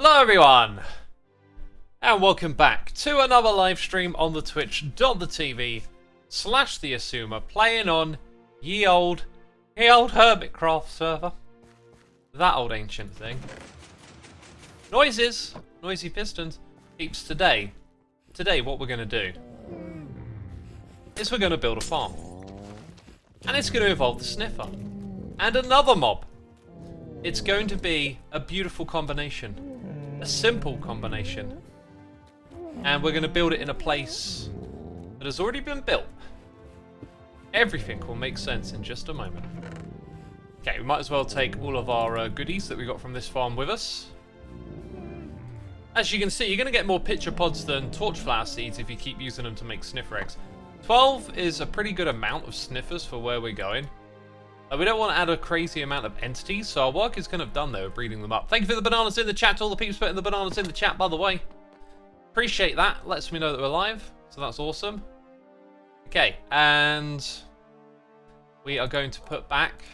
Hello everyone, and welcome back to another live stream on the twitch.tv/the Xisuma, playing on ye old Hermitcraft server. That old ancient thing. Noises, noisy pistons. Peeps, today what we're going to do is we're going to build a farm. And it's going to involve the sniffer. And another mob. It's going to be a beautiful combination. A simple combination. And we're going to build it in a place that has already been built. Everything will make sense in just a moment. Okay, we might as well take all of our goodies that we got from this farm with us. As you can see, you're going to get more pitcher pods than torchflower seeds if you keep using them to make sniffer eggs. 12 is a pretty good amount of sniffers for where we're going. We don't want to add a crazy amount of entities, so our work is kind of done there with breeding them up. Thank you for the bananas in the chat, to all the peeps putting the bananas in the chat, by the way. Appreciate that. Lets me know that we're live, so that's awesome. Okay, and we are going to put back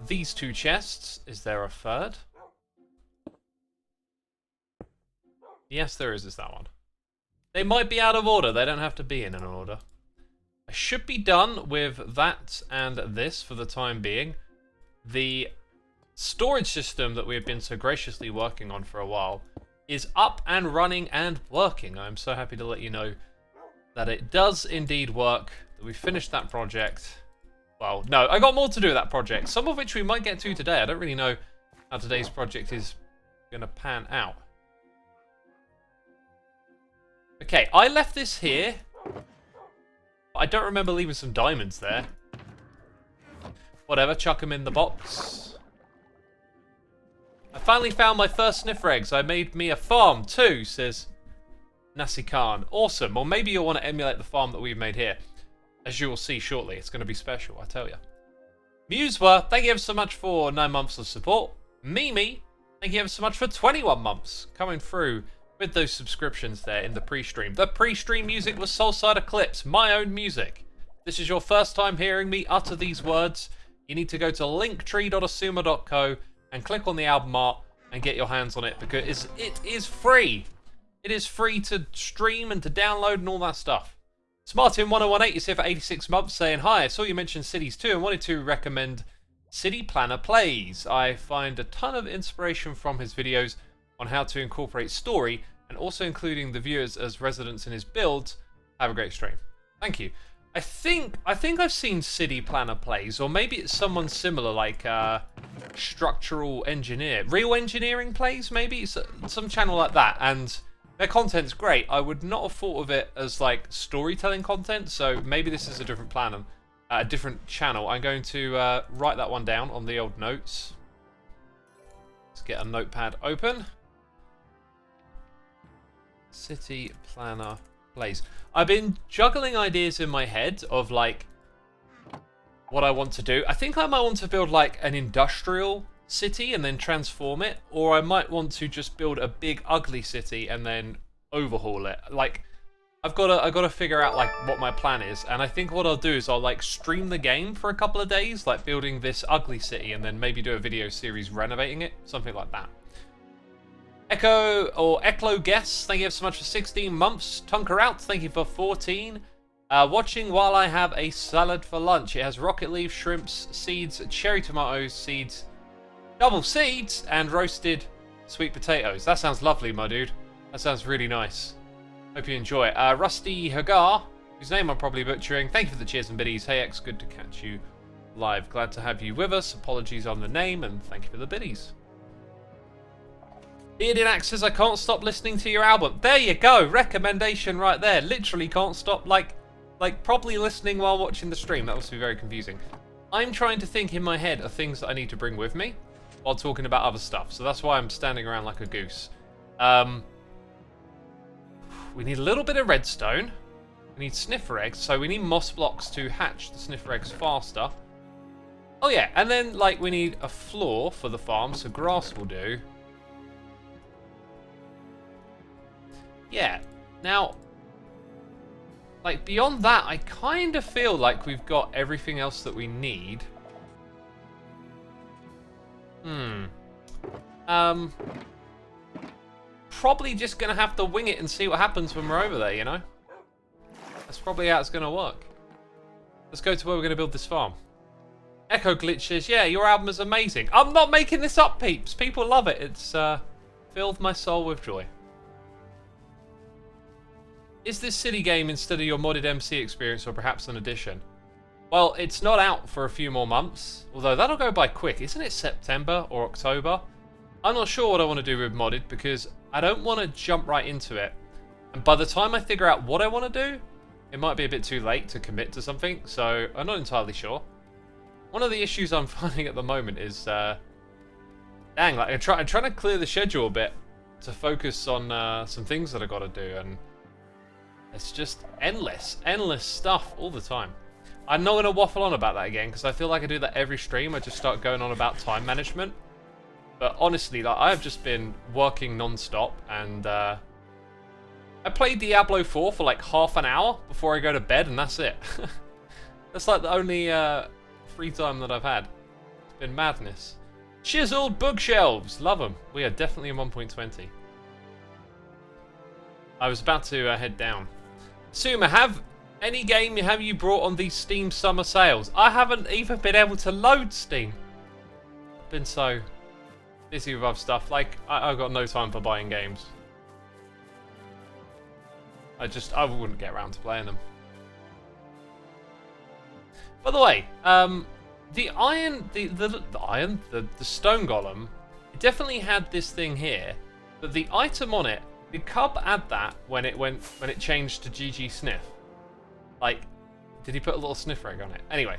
these two chests. Is there a third? Yes, there is that one. They might be out of order. They don't have to be in an order. I should be done with that and this for the time being. The storage system that we have been so graciously working on for a while is up and running and working. I'm so happy to let you know that it does indeed work, that we finished that project. Well, no, I got more to do with that project, some of which we might get to today. I don't really know how today's project is going to pan out. Okay, I left this here. I don't remember leaving some diamonds there. Whatever, chuck them in the box. I finally found my first sniffer eggs. I made me a farm too, says Nasi Khan. Awesome. Well, maybe you'll want to emulate the farm that we've made here. As you will see shortly. It's going to be special, I tell you. Musewere, thank you ever so much for 9 months of support. Mimi, thank you ever so much for 21 months. Coming through with those subscriptions there in the pre-stream. The pre-stream music was Soulside Eclipse, my own music. If this is your first time hearing me utter these words, you need to go to linktree.xisumavoid.co and click on the album art and get your hands on it, because it is free. It is free to stream and to download and all that stuff. Smartin1018 is here for 86 months saying, hi, I saw you mention cities too and wanted to recommend City Planner Plays. I find a ton of inspiration from his videos on how to incorporate story, and also including the viewers as residents in his builds. Have a great stream. Thank you. I think I've seen City Planner Plays, or maybe it's someone similar, like Structural Engineer. Real Engineering Plays, maybe? Some channel like that, and their content's great. I would not have thought of it as like storytelling content, so maybe this is a different plan, a different channel. I'm going to write that one down on the old notes. Let's get a notepad open. City Planner Plays. I've been juggling ideas in my head of like what I want to do. I think I might want to build like an industrial city and then transform it, or I might want to just build a big ugly city and then overhaul it. Like I've got to figure out like what my plan is, and I think what I'll do is I'll like stream the game for a couple of days, like building this ugly city, and then maybe do a video series renovating it, something like that. Eklo Guess, thank you so much for 16 months. Tonker Out, thank you for 14. Watching while I have a salad for lunch. It has rocket leaf, shrimps, seeds, cherry tomatoes, seeds, double seeds, and roasted sweet potatoes. That sounds lovely, my dude. That sounds really nice. Hope you enjoy it. Rusty Hagar, whose name I'm probably butchering, thank you for the cheers and biddies. Hey X, good to catch you live. Glad to have you with us. Apologies on the name, and thank you for the biddies. Bearded says, I can't stop listening to your album. There you go. Recommendation right there. Literally can't stop, like properly listening while watching the stream. That must be very confusing. I'm trying to think in my head of things that I need to bring with me while talking about other stuff. So that's why I'm standing around like a goose. We need a little bit of redstone. We need sniffer eggs. So we need moss blocks to hatch the sniffer eggs faster. Oh yeah, and then like we need a floor for the farm. So grass will do. Yeah, now, like, beyond that, I kind of feel like we've got everything else that we need. probably just going to have to wing it and see what happens when we're over there, you know? That's probably how it's going to work. Let's go to where we're going to build this farm. Echo Glitches, yeah, your album is amazing. I'm not making this up, peeps. People love it. It's filled my soul with joy. Is this city game instead of your modded MC experience or perhaps an addition? Well, it's not out for a few more months, although that'll go by quick. Isn't it September or October? I'm not sure what I want to do with modded because I don't want to jump right into it. And by the time I figure out what I want to do, it might be a bit too late to commit to something, so I'm not entirely sure. One of the issues I'm finding at the moment is, dang, like I'm trying to clear the schedule a bit to focus on some things that I got to do, and it's just endless stuff all the time. I'm not going to waffle on about that again because I feel like I do that every stream. I just start going on about time management. But honestly, like I have just been working non-stop, and I played Diablo 4 for like half an hour before I go to bed, and that's it. That's like the only free time that I've had. It's been madness. Chiseled bookshelves, love them. We are definitely in 1.20. I was about to head down. Xisuma, have any game have you brought on these Steam summer sales? I haven't even been able to load Steam. I've been so busy with other stuff. Like, I've got no time for buying games. I wouldn't get around to playing them. By the way, the stone golem, it definitely had this thing here, but the item on it, did Cub add that when it changed to GG Sniff? Like, did he put a little sniff rag on it? Anyway,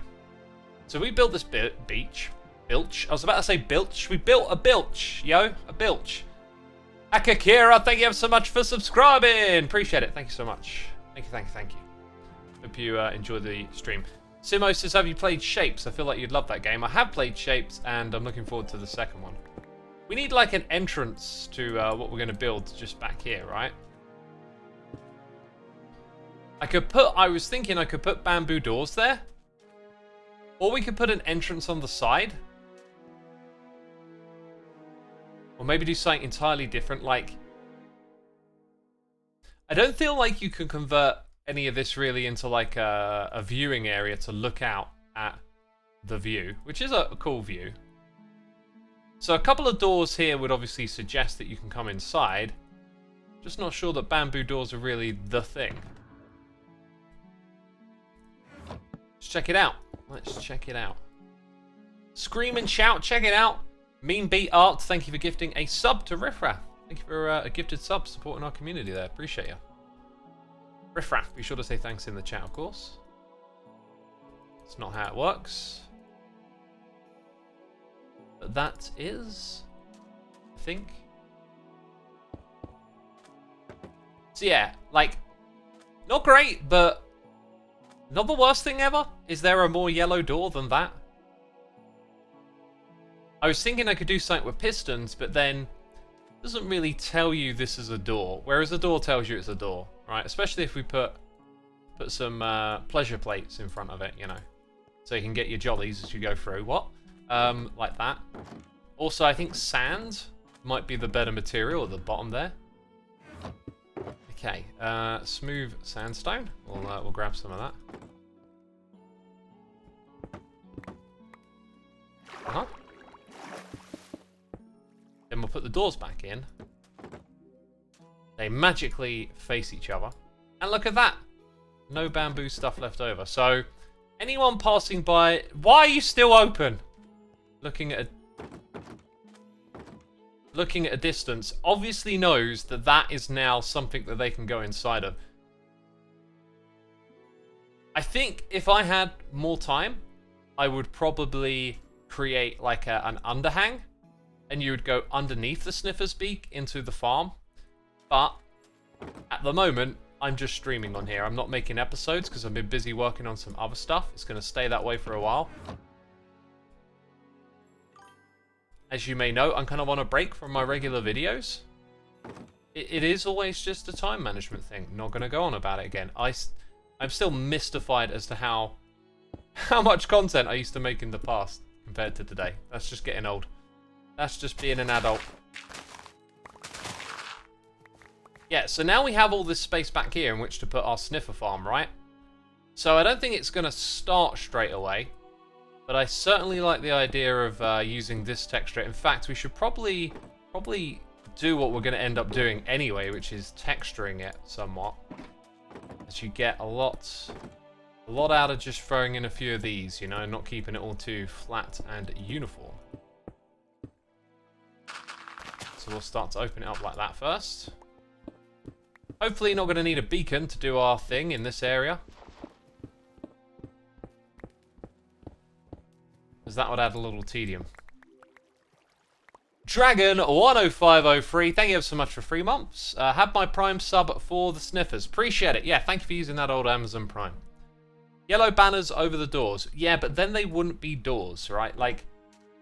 so we built this beach. Bilch. I was about to say bilch. We built a bilch, yo. A bilch. Akakira, thank you so much for subscribing. Appreciate it. Thank you so much. Thank you. Hope you enjoy the stream. Simo says, have you played Shapes? I feel like you'd love that game. I have played Shapes, and I'm looking forward to the second one. We need like an entrance to what we're going to build just back here, right? I was thinking I could put bamboo doors there. Or we could put an entrance on the side. Or maybe do something entirely different, like... I don't feel like you can convert any of this really into like a viewing area to look out at the view, which is a cool view. So a couple of doors here would obviously suggest that you can come inside. Just not sure that bamboo doors are really the thing. Let's check it out. Let's check it out. Scream and shout, check it out. Mean Beat Art, thank you for gifting a sub to Riffraff. Thank you for a gifted sub supporting our community there. Appreciate you. Riffraff, be sure to say thanks in the chat, of course. It's not how it works. But that is, I think. So yeah, like, not great, but not the worst thing ever. Is there a more yellow door than that? I was thinking I could do something with pistons, but then it doesn't really tell you this is a door, whereas a door tells you it's a door, right? Especially if we put some pleasure plates in front of it, you know, so you can get your jollies as you go through. What? Like that. Also, I think sand might be the better material at the bottom there. Okay, smooth sandstone. We'll grab some of that. Then we'll put the doors back in. They magically face each other. And look at that. No bamboo stuff left over. So, anyone passing by... Why are you still open? Looking at a distance, obviously knows that that is now something that they can go inside of. I think if I had more time, I would probably create like an underhang. And you would go underneath the sniffer's beak into the farm. But at the moment, I'm just streaming on here. I'm not making episodes because I've been busy working on some other stuff. It's going to stay that way for a while. As you may know, I'm kind of on a break from my regular videos. It is always just a time management thing. Not going to go on about it again. I'm still mystified as to how much content I used to make in the past compared to today. That's just getting old. That's just being an adult. Yeah, so now we have all this space back here in which to put our sniffer farm, right? So I don't think it's going to start straight away, but I certainly like the idea of using this texture. In fact, we should probably do what we're going to end up doing anyway, which is texturing it somewhat. As you get a lot out of just throwing in a few of these, you know, not keeping it all too flat and uniform. So we'll start to open it up like that first. Hopefully not going to need a beacon to do our thing in this area, because that would add a little tedium. Dragon10503, thank you so much for 3 months. Have my Prime sub for the sniffers. Appreciate it. Yeah, thank you for using that old Amazon Prime. Yellow banners over the doors. Yeah, but then they wouldn't be doors, right? Like,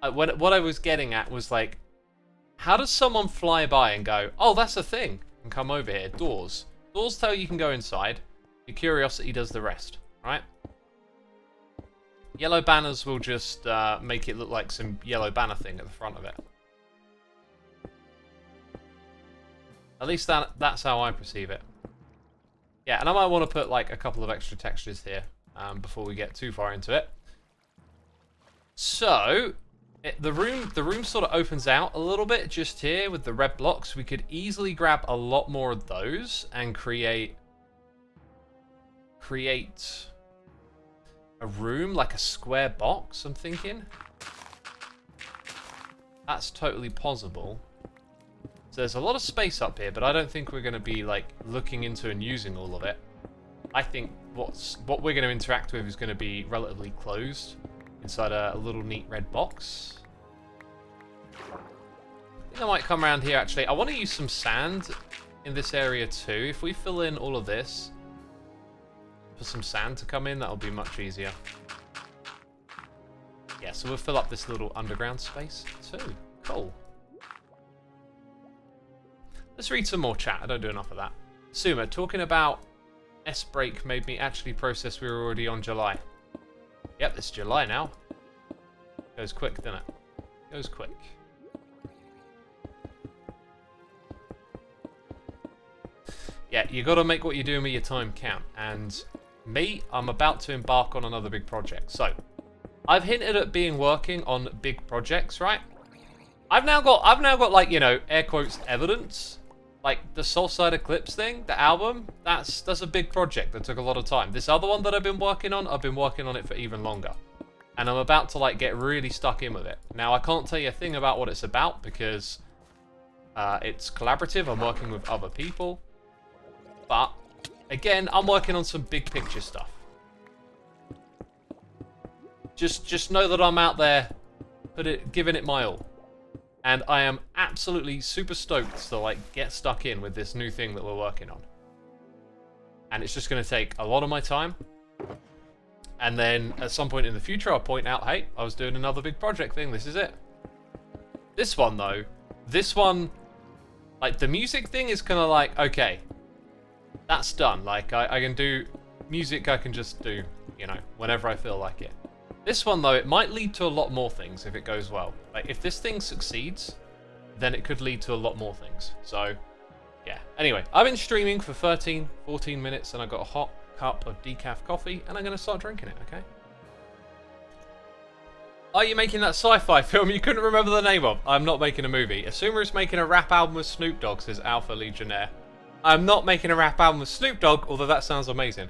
what I was getting at was like, how does someone fly by and go, oh, that's a thing, and come over here? Doors. Doors tell you can go inside. Your curiosity does the rest, right? Yellow banners will just make it look like some yellow banner thing at the front of it. At least that's how I perceive it. Yeah, and I might want to put like a couple of extra textures here before we get too far into it. So the room sort of opens out a little bit just here with the red blocks. We could easily grab a lot more of those and create a room, like a square box, I'm thinking. That's totally possible. So there's a lot of space up here, but I don't think we're going to be like looking into and using all of it. I think what we're going to interact with is going to be relatively closed inside a little neat red box. I think I might come around here actually. I want to use some sand in this area too. If we fill in all of this, for some sand to come in, that'll be much easier. Yeah, so we'll fill up this little underground space too. Cool. Let's read some more chat. I don't do enough of that. Xisuma, talking about S-break made me actually process we were already on July. Yep, it's July now. Goes quick, doesn't it? Goes quick. Yeah, you got to make what you're doing with your time count. And me, I'm about to embark on another big project. So, I've hinted at being working on big projects, right? I've now got like, you know, air quotes evidence. Like the Soulside Eclipse thing, the album, that's a big project that took a lot of time. This other one that I've been working on it for even longer. And I'm about to like get really stuck in with it. Now I can't tell you a thing about what it's about because it's collaborative. I'm working with other people. But again, I'm working on some big picture stuff. Just know that I'm out there giving it my all. And I am absolutely super stoked to like get stuck in with this new thing that we're working on. And it's just going to take a lot of my time. And then at some point in the future, I'll point out, hey, I was doing another big project thing. This is it. This one, though, like the music thing is kind of like, okay, that's done. Like I can do music, I can just do, you know, whenever I feel like it. This one, though, it might lead to a lot more things if it goes well. Like, if this thing succeeds, then it could lead to a lot more things. So, yeah. Anyway, I've been streaming for 13, 14 minutes, and I got a hot cup of decaf coffee, and I'm going to start drinking it, okay? Are you making that sci-fi film you couldn't remember the name of? I'm not making a movie. Xisuma is making a rap album with Snoop Dogg, says Alpha Legionnaire. I'm not making a rap album with Snoop Dogg, although that sounds amazing.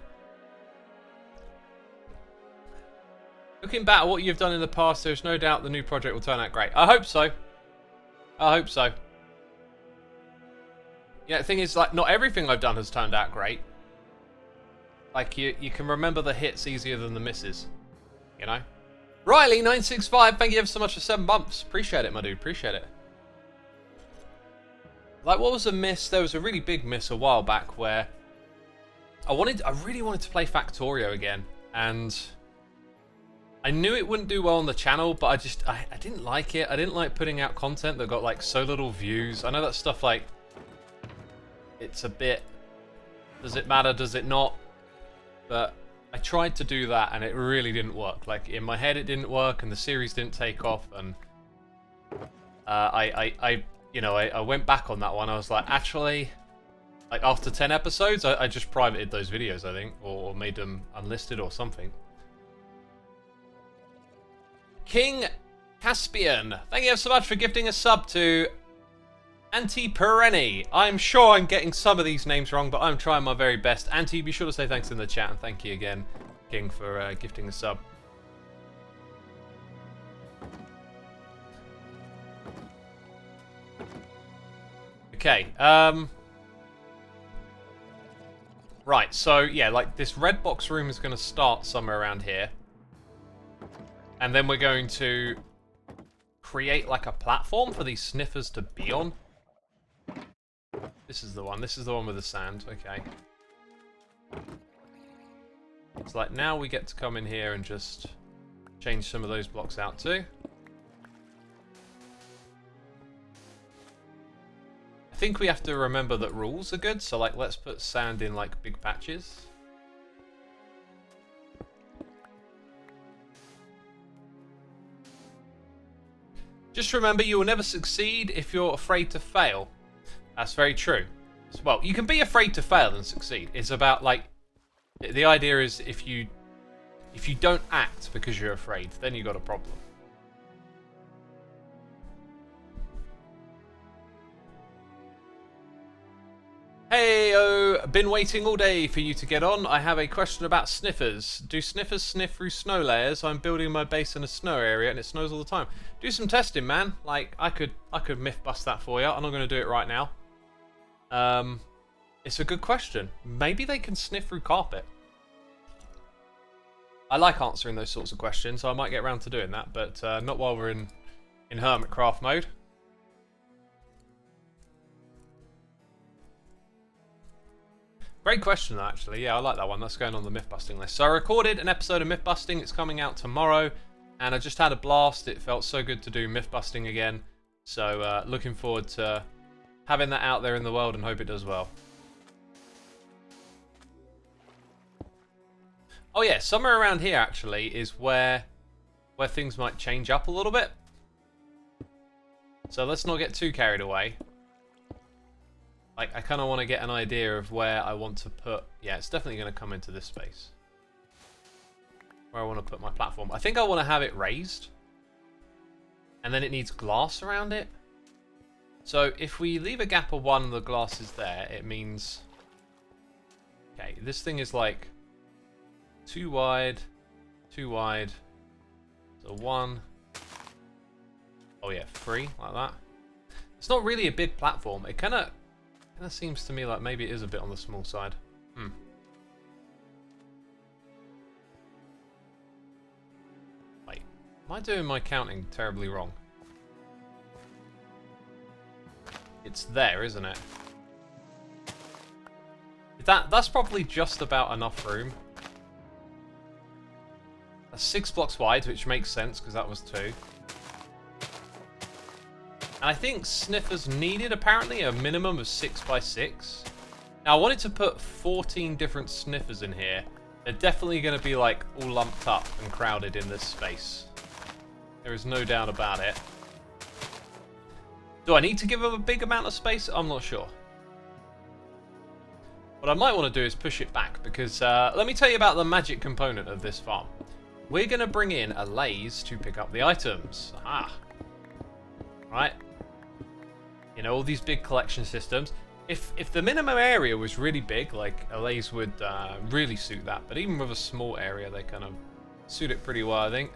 Looking back at what you've done in the past, there's no doubt the new project will turn out great. I hope so. I hope so. Yeah, the thing is, like, not everything I've done has turned out great. Like, you can remember the hits easier than the misses. You know? Riley965, thank you ever so much for 7 months. Appreciate it, my dude. Appreciate it. Like, what was a miss? There was a really big miss a while back where I really wanted to play Factorio again. And I knew it wouldn't do well on the channel, but I didn't like it. I didn't like putting out content that got like so little views. I know that stuff like, it's a bit, does it matter, does it not? But I tried to do that and it really didn't work. Like in my head it didn't work and the series didn't take off, and I went back on that one. I was like, actually, Like after 10 episodes, I just privated those videos, I think, or made them unlisted or something. King Caspian, thank you so much for gifting a sub to Anti-Perenni. I'm sure I'm getting some of these names wrong, but I'm trying my very best. Anti, be sure to say thanks in the chat, and thank you again, King, for gifting a sub. Okay, right, so yeah, like this red box room is going to start somewhere around here. And then we're going to create like a platform for these sniffers to be on. This is the one with the sand, okay. It's like now we get to come in here and just change some of those blocks out too. I think we have to remember that rules are good, so like let's put sand in like big patches. Just remember, you will never succeed if you're afraid to fail. That's very true. Well, you can be afraid to fail and succeed. It's about like, the idea is if you don't act because you're afraid, then you got a problem. Hey, been waiting all day for you to get on. I have a question about sniffers. Do sniffers sniff through snow layers? I'm building my base in a snow area and it snows all the time. Do some testing, man. Like, I could myth bust that for you. I'm not going to do it right now. It's a good question. Maybe they can sniff through carpet. I like answering those sorts of questions, so I might get around to doing that, but not while we're in Hermitcraft mode. Great question, actually. Yeah, I like that one. That's going on the myth-busting list. So I recorded an episode of myth-busting. It's coming out tomorrow, and I just had a blast. It felt so good to do myth-busting again. So looking forward to having that out there in the world and hope it does well. Oh yeah, somewhere around here actually is where things might change up a little bit. So let's not get too carried away. Like, I kind of want to get an idea of where I want to put... Yeah, it's definitely going to come into this space. Where I want to put my platform. I think I want to have it raised. And then it needs glass around it. So if we leave a gap of 1 and the glass is there, it means... Okay, this thing is like... 2 wide. 2 wide. So 1. Oh yeah, 3, like that. It's not really a big platform. It kind of seems to me like maybe it is a bit on the small side. Wait, am I doing my counting terribly wrong? It's there, isn't it? That's probably just about enough room. That's 6 blocks wide, which makes sense because that was 2. And I think sniffers needed, apparently, a minimum of 6 by 6. Now, I wanted to put 14 different sniffers in here. They're definitely going to be, like, all lumped up and crowded in this space. There is no doubt about it. Do I need to give them a big amount of space? I'm not sure. What I might want to do is push it back, because let me tell you about the magic component of this farm. We're going to bring in alays to pick up the items. Aha. Right. You know, all these big collection systems. If the minimum area was really big, like alays would really suit that. But even with a small area, they kind of suit it pretty well, I think.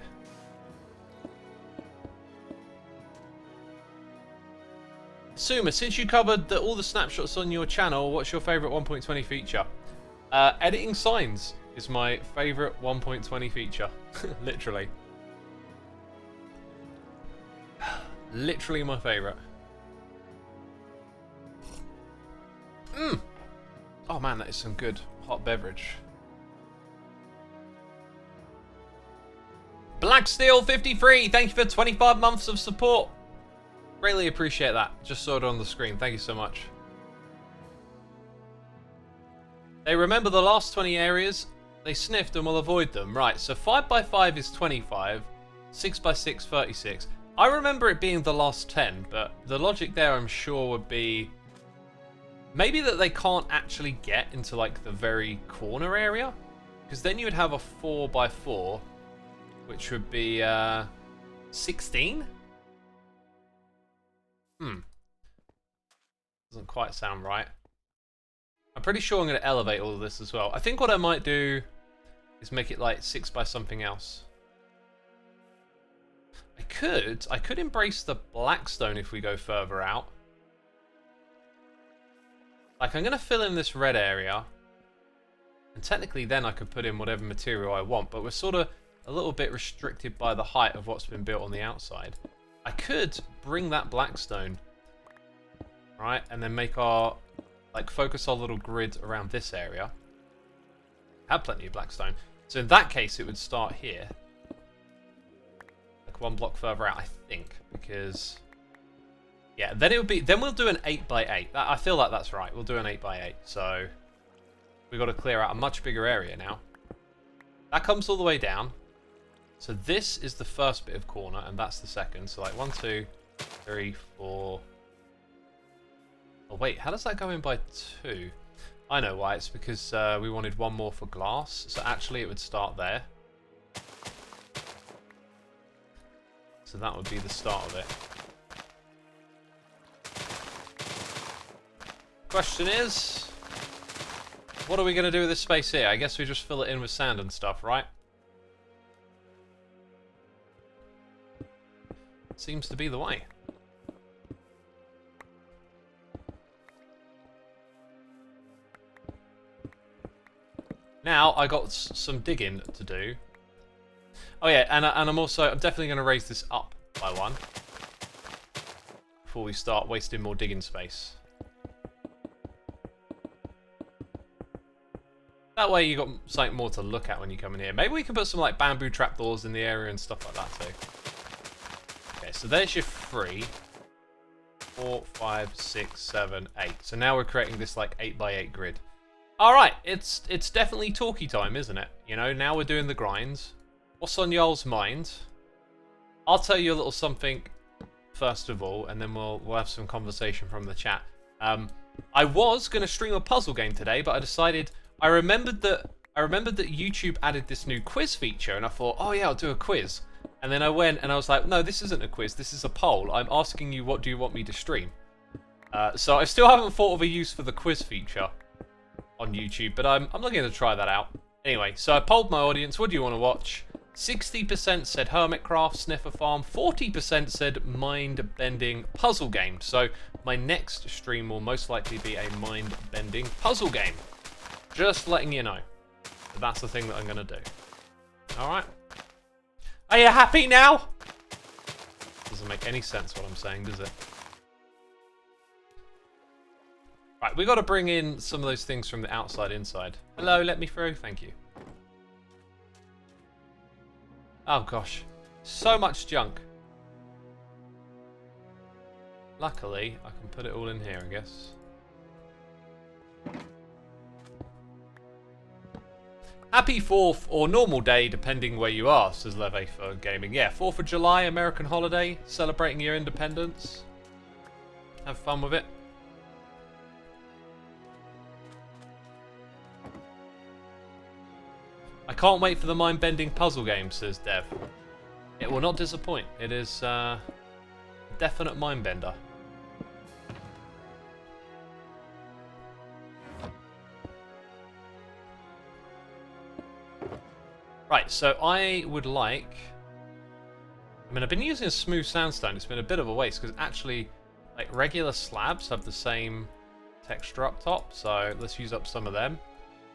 Xisuma, since you covered all the snapshots on your channel, what's your favourite 1.20 feature? Editing signs is my favourite 1.20 feature. Literally. Literally my favourite. Oh man, that is some good hot beverage. Blacksteel53, thank you for 25 months of support. Greatly appreciate that. Just saw it on the screen. Thank you so much. They remember the last 20 areas. They sniffed and will avoid them. Right, so 5 by 5 is 25. 6 by 6, 36. I remember it being the last 10, but the logic there I'm sure would be Maybe that they can't actually get into like the very corner area, because then you would have a 4x4, which would be 16. Doesn't quite sound right. I'm pretty sure I'm going to elevate all of this as well. I think what I might do is make it like 6 by something else. I could embrace the blackstone if we go further out. Like, I'm going to fill in this red area. And technically then I could put in whatever material I want, but we're sort of a little bit restricted by the height of what's been built on the outside. I could bring that blackstone, right, and then make our, like, focus our little grid around this area. Have plenty of blackstone. So in that case it would start here. Like 1 block further out, I think, because... yeah, then it would be. Then we'll do an 8x8. I feel like that's right. We'll do an 8x8. So we've got to clear out a much bigger area now. That comes all the way down. So this is the first bit of corner, and that's the second. So like 1, 2, 3, 4. Oh wait, how does that go in by 2? I know why. It's because we wanted 1 more for glass. So actually, it would start there. So that would be the start of it. Question is, what are we going to do with this space here? I guess we just fill it in with sand and stuff, right? Seems to be the way. Now I got some digging to do. Oh yeah, and I'm definitely going to raise this up by 1 before we start wasting more digging space. That way you got something more to look at when you come in here. Maybe we can put some like bamboo trapdoors in the area and stuff like that too. Okay, so there's your 3. 4, 5, 6, 7, 8. So now we're creating this like 8x8 grid. Alright, it's definitely talkie time, isn't it? You know, now we're doing the grinds. What's on y'all's mind? I'll tell you a little something first of all, and then we'll have some conversation from the chat. I was going to stream a puzzle game today, but I decided... I remembered that YouTube added this new quiz feature, and I thought, oh yeah, I'll do a quiz. And then I went and I was like, no, this isn't a quiz, this is a poll. I'm asking you, what do you want me to stream? So I still haven't thought of a use for the quiz feature on YouTube, but I'm looking to try that out. Anyway, so I polled my audience, what do you want to watch? 60% said Hermitcraft, Sniffer Farm, 40% said mind-bending puzzle game. So my next stream will most likely be a mind-bending puzzle game. Just letting you know. That's the thing that I'm going to do. Alright. Are you happy now? Doesn't make any sense what I'm saying, does it? Right, we got to bring in some of those things from the outside inside. Hello, let me through. Thank you. Oh gosh. So much junk. Luckily, I can put it all in here, I guess. Happy 4th or normal day, depending where you are, says Leve for gaming. Yeah, 4th of July, American holiday, celebrating your independence. Have fun with it. I can't wait for the mind-bending puzzle game, says Dev. It will not disappoint. It is a definite mind-bender. Right, so I would like... I mean, I've been using a smooth sandstone. It's been a bit of a waste, because actually, like, regular slabs have the same texture up top, so let's use up some of them.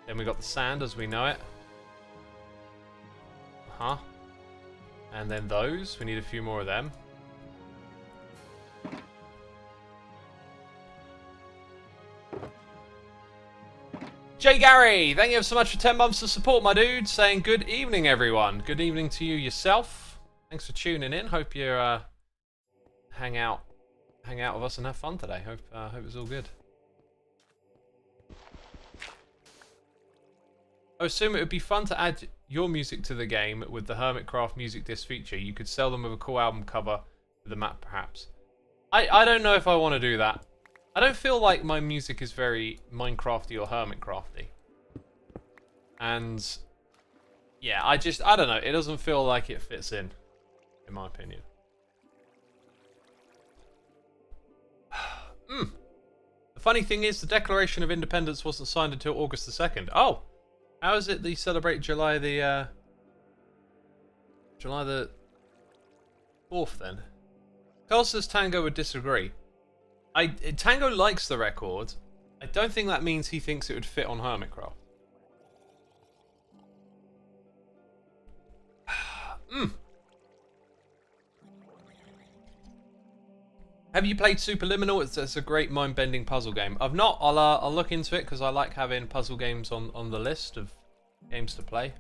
Then we got the sand as we know it. And then those. We need a few more of them. Jay Gary, thank you so much for 10 months of support, my dude. Saying good evening, everyone. Good evening to you yourself. Thanks for tuning in. Hope you hang out with us and have fun today. Hope it's all good. I assume it would be fun to add your music to the game with the Hermitcraft music disc feature. You could sell them with a cool album cover with a map, perhaps. I don't know if I want to do that. I don't feel like my music is very Minecrafty or Hermitcrafty. And yeah, I don't know. It doesn't feel like it fits in my opinion. The funny thing is, the Declaration of Independence wasn't signed until August the 2nd. Oh, how is it that you celebrate July the 4th then? Carl says Tango would disagree. Tango likes the record. I don't think that means he thinks it would fit on Hermitcraft. Have you played Superliminal? It's a great mind-bending puzzle game. I've not. I'll look into it because I like having puzzle games on the list of games to play.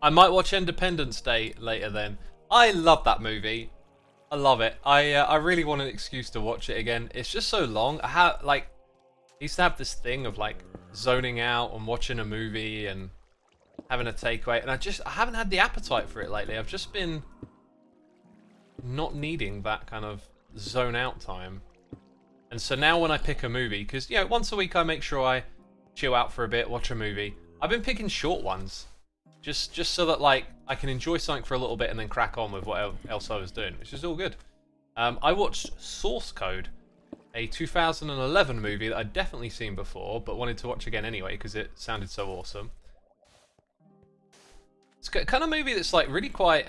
I might watch Independence Day later then. I love that movie. I love it. I really want an excuse to watch it again. It's just so long. I used to have this thing of like zoning out and watching a movie and having a takeaway, and I haven't had the appetite for it lately. I've just been not needing that kind of zone out time. And so now when I pick a movie, because you know, once a week I make sure I chill out for a bit, watch a movie. I've been picking short ones. Just so that like I can enjoy something for a little bit and then crack on with what else I was doing, which is all good. I watched Source Code, a 2011 movie that I'd definitely seen before, but wanted to watch again anyway because it sounded so awesome. It's a kind of movie that's like really quite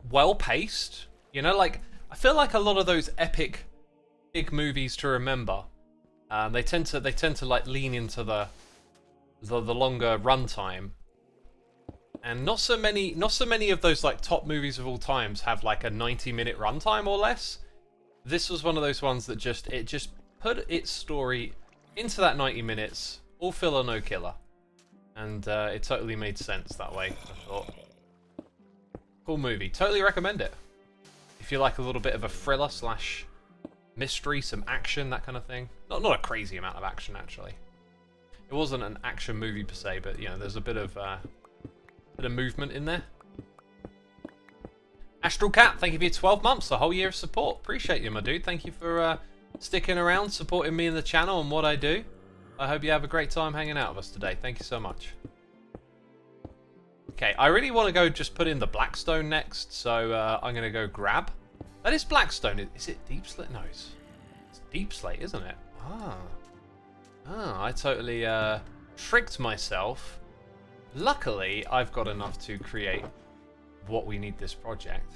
well paced. You know, like I feel like a lot of those epic big movies to remember, they tend to like lean into the longer runtime, and not so many of those like top movies of all times have like a 90-minute runtime or less. This was one of those ones that just put its story into that 90 minutes, all filler no killer, and it totally made sense that way. I thought, cool movie, totally recommend it if you like a little bit of a thriller slash mystery, some action, that kind of thing. Not a crazy amount of action actually. It wasn't an action movie per se, but you know, there's a bit of movement in there. Astral Cat, thank you for your 12 months, a whole year of support. Appreciate you, my dude. Thank you for sticking around, supporting me in the channel and what I do. I hope you have a great time hanging out with us today. Thank you so much. Okay, I really want to go just put in the Blackstone next, so I'm going to go grab. That is Blackstone. Is it Deep Slate? No, it's Deep Slate, isn't it? I totally tricked myself. Luckily, I've got enough to create what we need this project.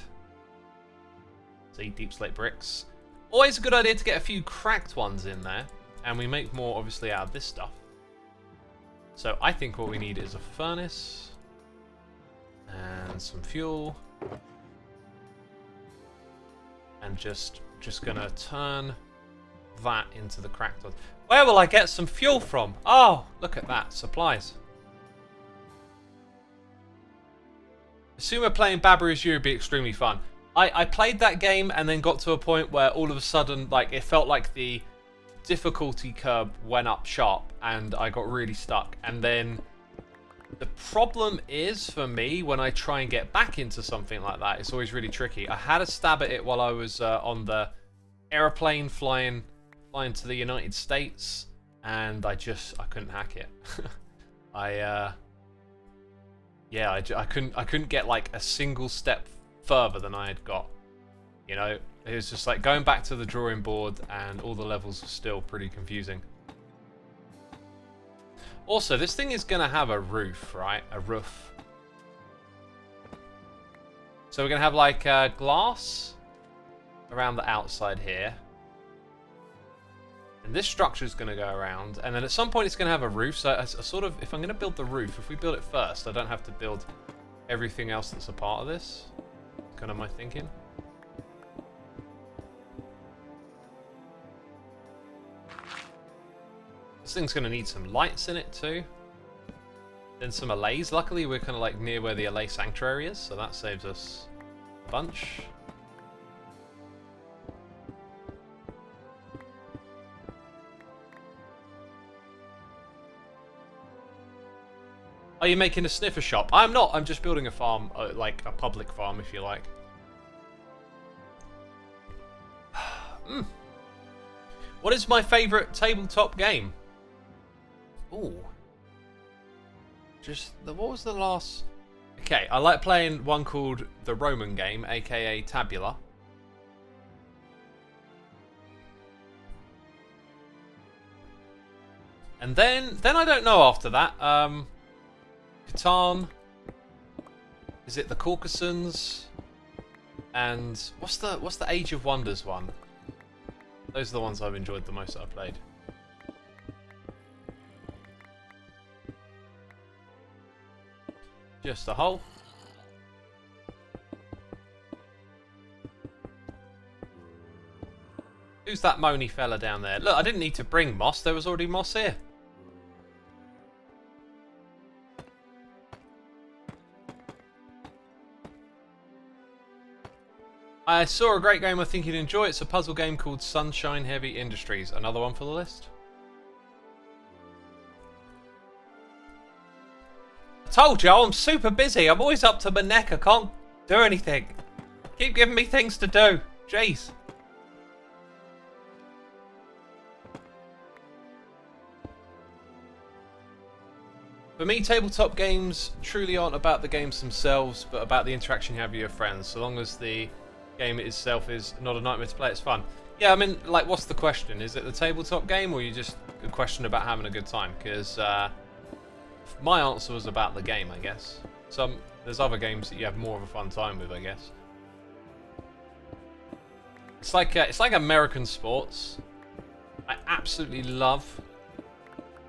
See, deep slate bricks. Always a good idea to get a few cracked ones in there, and we make more obviously out of this stuff. So I think what we need is a furnace and some fuel, and just gonna turn that into the cracked ones. Where will I get some fuel from? Oh, look at that. Supplies. Xisuma playing Babu as you would be extremely fun. I played that game and then got to a point where all of a sudden, like, it felt like the difficulty curve went up sharp and I got really stuck. And then the problem is for me when I try and get back into something like that, it's always really tricky. I had a stab at it while I was on the airplane flying to the United States, and I couldn't hack it. I couldn't get like a single step further than I had got. You know, it was just like going back to the drawing board, and all the levels are still pretty confusing. Also, this thing is gonna have a roof, right? A roof. So we're gonna have like glass around the outside here. And this structure is going to go around, and then at some point it's going to have a roof. So if I'm going to build the roof, if we build it first, I don't have to build everything else that's a part of this. That's kind of my thinking. This thing's going to need some lights in it too. Then some alays. Luckily we're kind of like near where the alay sanctuary is, so that saves us a bunch. Oh you making a sniffer shop? I'm not. I'm just building a farm, like a public farm, if you like. What is my favourite tabletop game? Ooh. What was the last... Okay, I like playing one called the Roman game, aka Tabula. And then I don't know after that. Catan. Is it the Caucasians? And what's the Age of Wonders one? Those are the ones I've enjoyed the most that I've played. Just a hole. Who's that moany fella down there? Look, I didn't need to bring moss. There was already moss here. I saw a great game I think you'd enjoy. It's a puzzle game called Sunshine Heavy Industries. Another one for the list. I told you, I'm super busy. I'm always up to my neck. I can't do anything. Keep giving me things to do. Jeez. For me, tabletop games truly aren't about the games themselves, but about the interaction you have with your friends. So long as the game itself is not a nightmare to play, it's fun. Yeah, I mean, like, what's the question? Is it the tabletop game, or you just a question about having a good time? Because my answer was about the game, I guess. There's other games that you have more of a fun time with, I guess. It's like American sports. I absolutely love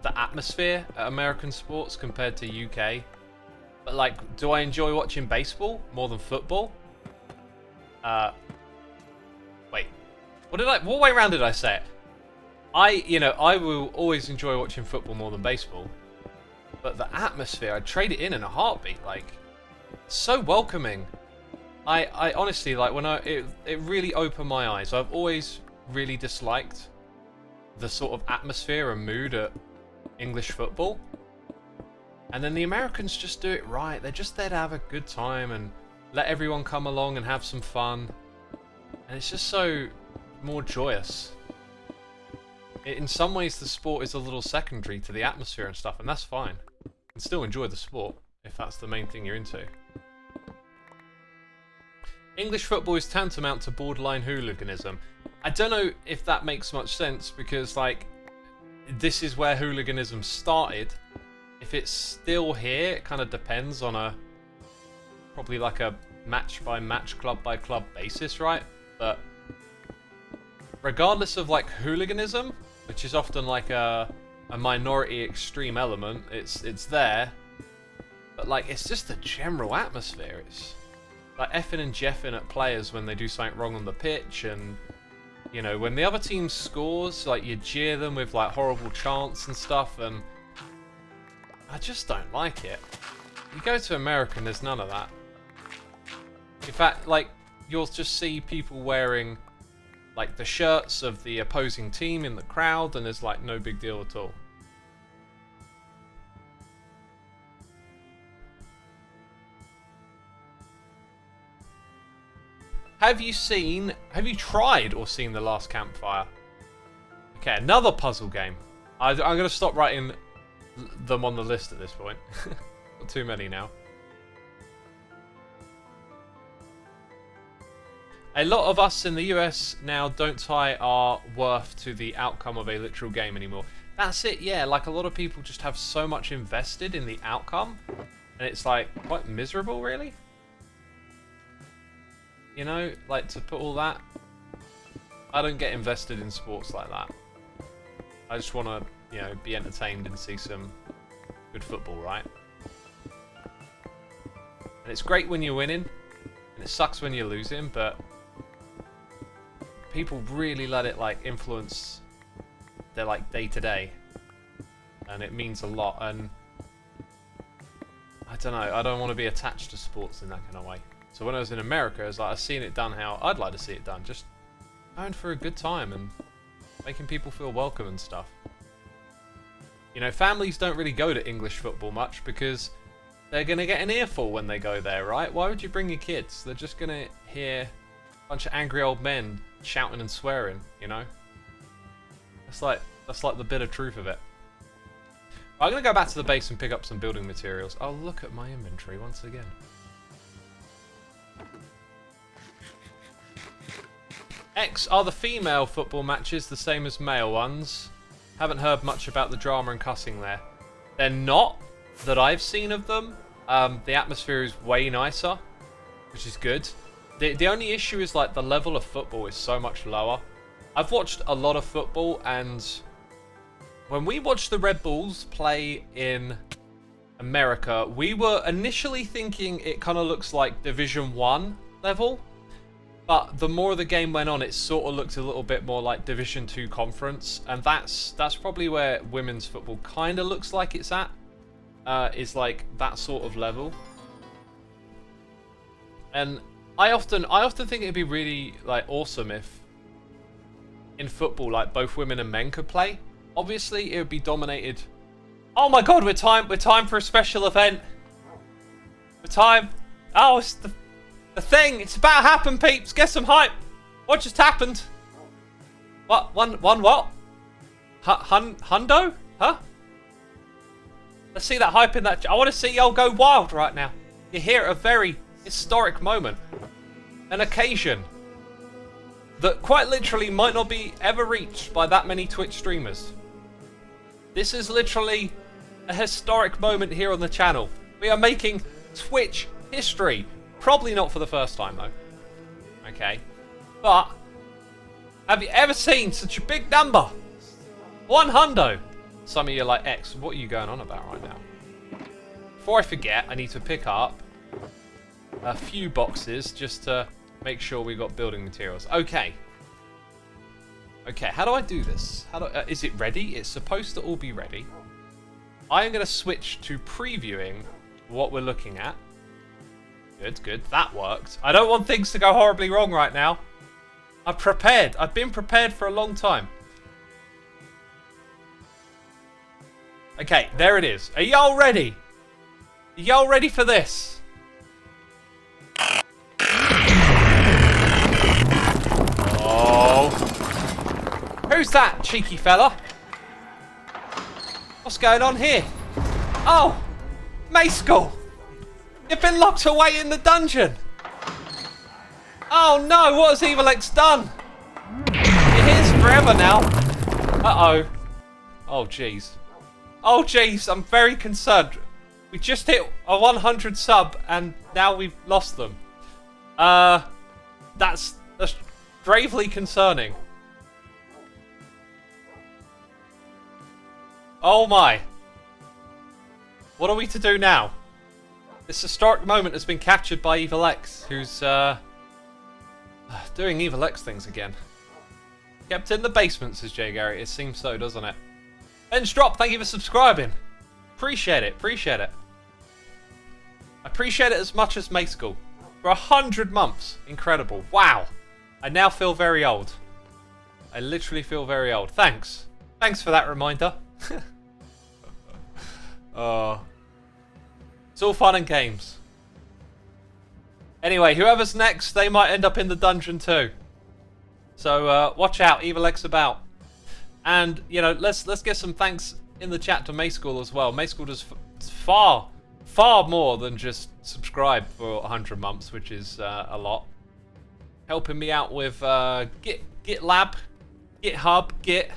the atmosphere at American sports compared to UK. But like, do I enjoy watching baseball more than football? Wait. What way around did I say it? I will always enjoy watching football more than baseball. But the atmosphere, I'd trade it in a heartbeat. Like, it's so welcoming. I honestly, like, it really opened my eyes. I've always really disliked the sort of atmosphere and mood at English football. And then the Americans just do it right. They're just there to have a good time and let everyone come along and have some fun. And it's just so more joyous. In some ways, the sport is a little secondary to the atmosphere and stuff, and that's fine. You can still enjoy the sport if that's the main thing you're into. English football is tantamount to borderline hooliganism. I don't know if that makes much sense, because, like, this is where hooliganism started. If it's still here, it kind of depends on probably like a match by match, club by club basis, right? But regardless of like hooliganism, which is often like a minority extreme element, it's there. But like, it's just the general atmosphere. It's like effing and jeffing at players when they do something wrong on the pitch, and you know, when the other team scores, like, you jeer them with like horrible chants and stuff, and I just don't like it. You go to America and there's none of that. In fact, like, you'll just see people wearing like the shirts of the opposing team in the crowd, and there's like no big deal at all. Have you tried or seen The Last Campfire? Okay, another puzzle game. I'm going to stop writing them on the list at this point. Got too many now. A lot of us in the US now don't tie our worth to the outcome of a literal game anymore. That's it, yeah. Like, a lot of people just have so much invested in the outcome, and it's like quite miserable, really. You know, like, to put all that, I don't get invested in sports like that. I just want to, you know, be entertained and see some good football, right? And it's great when you're winning, and it sucks when you're losing, but people really let it, like, influence their, like, day-to-day. And it means a lot, and I don't know, I don't want to be attached to sports in that kind of way. So when I was in America, I was like, I've seen it done how I'd like to see it done. Just going for a good time and making people feel welcome and stuff. You know, families don't really go to English football much because They're going to get an earful when they go there, right? Why would you bring your kids? They're just going to hear a bunch of angry old men shouting and swearing, you know? That's like the bitter truth of it. I'm going to go back to the base and pick up some building materials. Oh, look at my inventory once again. X, are the female football matches the same as male ones? Haven't heard much about the drama and cussing there. They're not, that I've seen of them. The atmosphere is way nicer, which is good. The only issue is like the level of football is so much lower. I've watched a lot of football, and when we watched the Red Bulls play in America, we were initially thinking it kind of looks like Division 1 level. But the more the game went on, it sort of looked a little bit more like Division 2 conference. And that's probably where women's football kind of looks like it's at. Is like that sort of level. And I often think it'd be really like awesome if in football like both women and men could play. Obviously it would be dominated. Oh my god, we're time for a special event. We're time. Oh, it's the thing. It's about to happen, peeps. Get some hype. What just happened? What? One what? Hundo? Huh? Let's see that hype in that. I want to see y'all go wild right now. You're here at a very historic moment. An occasion that quite literally might not be ever reached by that many Twitch streamers. This is literally a historic moment here on the channel. We are making Twitch history. Probably not for the first time though. Okay. But have you ever seen such a big number? 100. Some of you are like, X, what are you going on about right now? Before I forget, I need to pick up a few boxes just to make sure we got building materials. Okay. Okay, how do I do this? Is it ready? It's supposed to all be ready. I am going to switch to previewing what we're looking at. Good, good. That worked. I don't want things to go horribly wrong right now. I'm prepared. I've been prepared for a long time. Okay, there it is. Are y'all ready? Are y'all ready for this? Oh. Who's that cheeky fella? What's going on here? Oh, Mayskull. You've been locked away in the dungeon. Oh no, what has Evil X done? You're here forever now. Uh-oh. Oh, jeez. Oh, jeez, I'm very concerned. We just hit a 100 sub, and now we've lost them. That's gravely concerning. Oh my. What are we to do now? This historic moment has been captured by Evil X, who's doing Evil X things again. Kept in the basement, says Jay Gary. It seems so, doesn't it? Bench Drop, thank you for subscribing. Appreciate it, appreciate it. I appreciate it as much as Mayskull. For 100 months. Incredible. Wow. I now feel very old. I literally feel very old. Thanks. Thanks for that reminder. Oh. It's all fun and games. Anyway, whoever's next, they might end up in the dungeon too. So watch out, Evil X about. And you know, let's get some thanks in the chat to Mayskull as well. Mayskull does far more than just subscribe for 100 months, which is a lot. Helping me out with GitLab, GitHub, Git,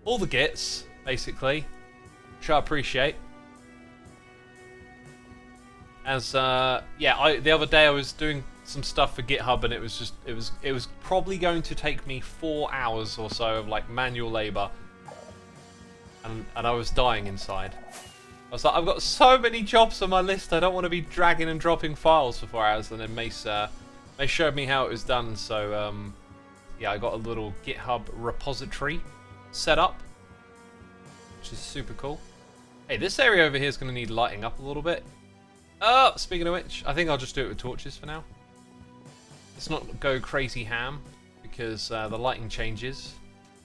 all the Gits basically, which I appreciate. As yeah, the other day I was doing some stuff for GitHub, and it was probably going to take me 4 hours or so of like manual labor, and I was dying inside. I was like, I've got so many jobs on my list, I don't want to be dragging and dropping files for 4 hours. And then Mace showed me how it was done, so yeah, I got a little GitHub repository set up, which is super cool. Hey, this area over here is going to need lighting up a little bit. Speaking of which, I think I'll just do it with torches for now. Let's not go crazy ham, because the lighting changes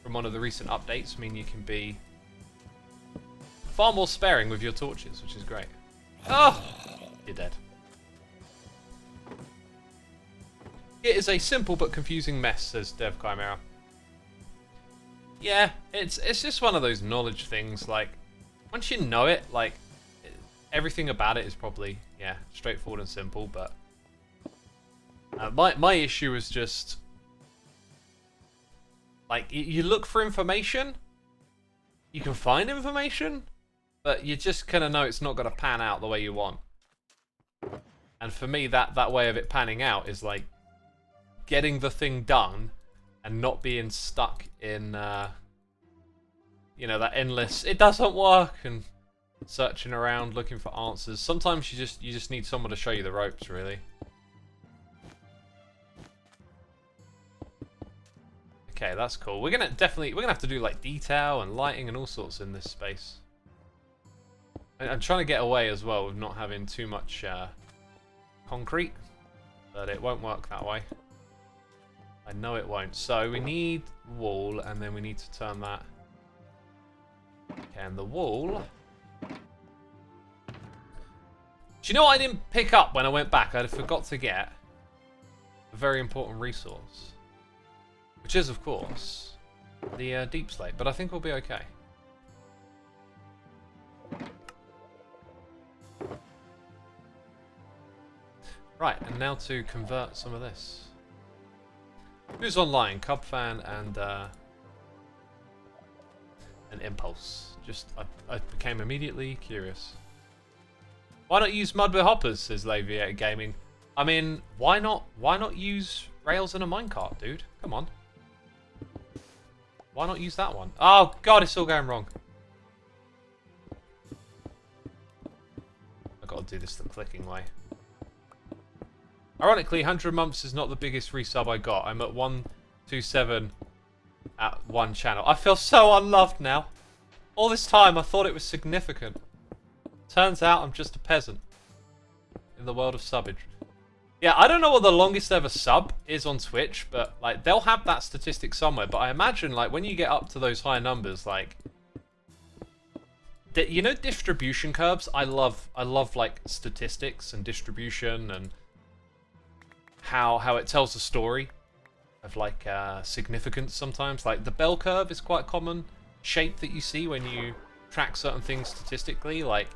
from one of the recent updates mean you can be far more sparing with your torches, which is great. Oh! You're dead. It is a simple but confusing mess, says Dev Chimera. Yeah, it's just one of those knowledge things. Like, once you know it, like, everything about it is probably, yeah, straightforward and simple. But my issue is just, like, you look for information, you can find information, but you just kind of know it's not going to pan out the way you want. And for me, that way of it panning out is like getting the thing done and not being stuck in, you know, that endless, it doesn't work, and searching around looking for answers. Sometimes you just need someone to show you the ropes, really. Okay, that's cool. We're gonna have to do like detail and lighting and all sorts in this space. I'm trying to get away as well with not having too much concrete, but it won't work that way. I know it won't. So we need wall, and then we need to turn that. Okay, and the wall. Do you know what I didn't pick up when I went back? I forgot to get a very important resource, which is, of course, the deep slate. But I think we'll be okay. Right, and now to convert some of this. Who's online? Cubfan and Impulse. Just, I became immediately curious. Why not use mud with hoppers, says Laviator Gaming. I mean, why not use rails in a minecart, dude? Come on. Why not use that one? Oh god, it's all going wrong. I've got to do this the clicking way. Ironically, 100 months is not the biggest resub I got. I'm at 127 at one channel. I feel so unloved now. All this time I thought it was significant. Turns out I'm just a peasant in the world of subbage. Yeah, I don't know what the longest ever sub is on Twitch, but like they'll have that statistic somewhere. But I imagine like when you get up to those high numbers, like you know, distribution curves. I love like statistics and distribution and how it tells a story of like significance sometimes. Like the bell curve is quite a common shape that you see when you track certain things statistically. Like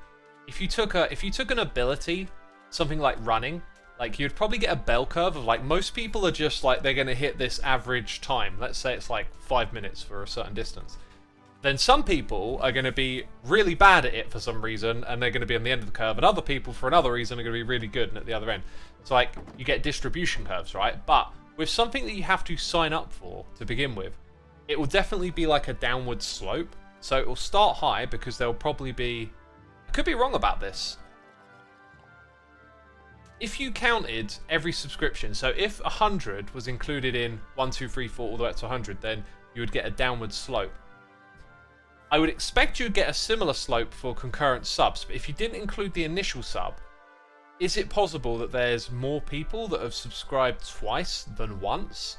if you took an ability, something like running, like you'd probably get a bell curve of like most people are just like they're gonna hit this average time. Let's say it's like 5 minutes for a certain distance. Then some people are going to be really bad at it for some reason, and they're going to be on the end of the curve, and other people, for another reason, are going to be really good and at the other end. So, like, you get distribution curves, right? But with something that you have to sign up for to begin with, it will definitely be like a downward slope. So it will start high because there will probably be... I could be wrong about this. If you counted every subscription, so if 100 was included in 1, 2, 3, 4, all the way up to 100, then you would get a downward slope. I would expect you'd get a similar slope for concurrent subs, but if you didn't include the initial sub, is it possible that there's more people that have subscribed twice than once?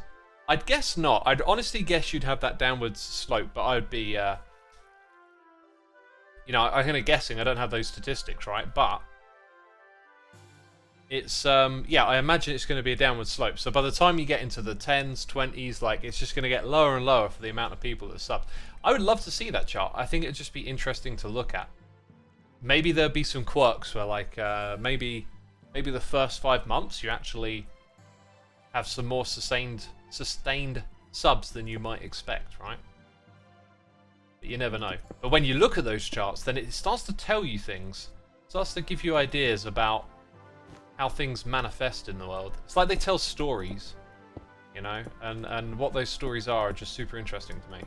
I'd guess not. I'd honestly guess you'd have that downward slope, but I would be, you know, I'm kind of guessing. I don't have those statistics, right? But it's, yeah, I imagine it's going to be a downward slope. So by the time you get into the 10s, 20s, like, it's just going to get lower and lower for the amount of people that sub. I would love to see that chart. I think it'd just be interesting to look at. Maybe there'd be some quirks where, like, maybe the first 5 months you actually have some more sustained subs than you might expect, right? But you never know. But when you look at those charts, then it starts to tell you things. It starts to give you ideas about how things manifest in the world. It's like they tell stories, you know? And what those stories are just super interesting to me.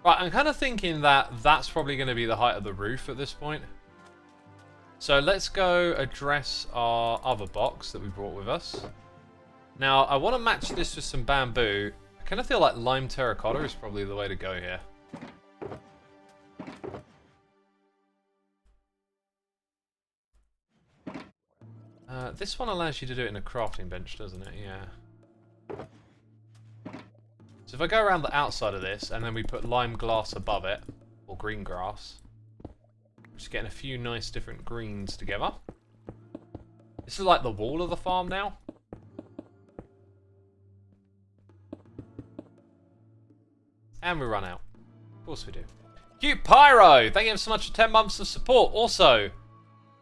Right, I'm kind of thinking that that's probably going to be the height of the roof at this point. So let's go address our other box that we brought with us. Now, I want to match this with some bamboo. I kind of feel like lime terracotta is probably the way to go here. This one allows you to do it in a crafting bench, doesn't it? Yeah. So if I go around the outside of this, and then we put lime glass above it, or green grass, just getting a few nice different greens together. This is like the wall of the farm now. And we run out. Of course we do. Cute Pyro, thank you so much for 10 months of support. Also,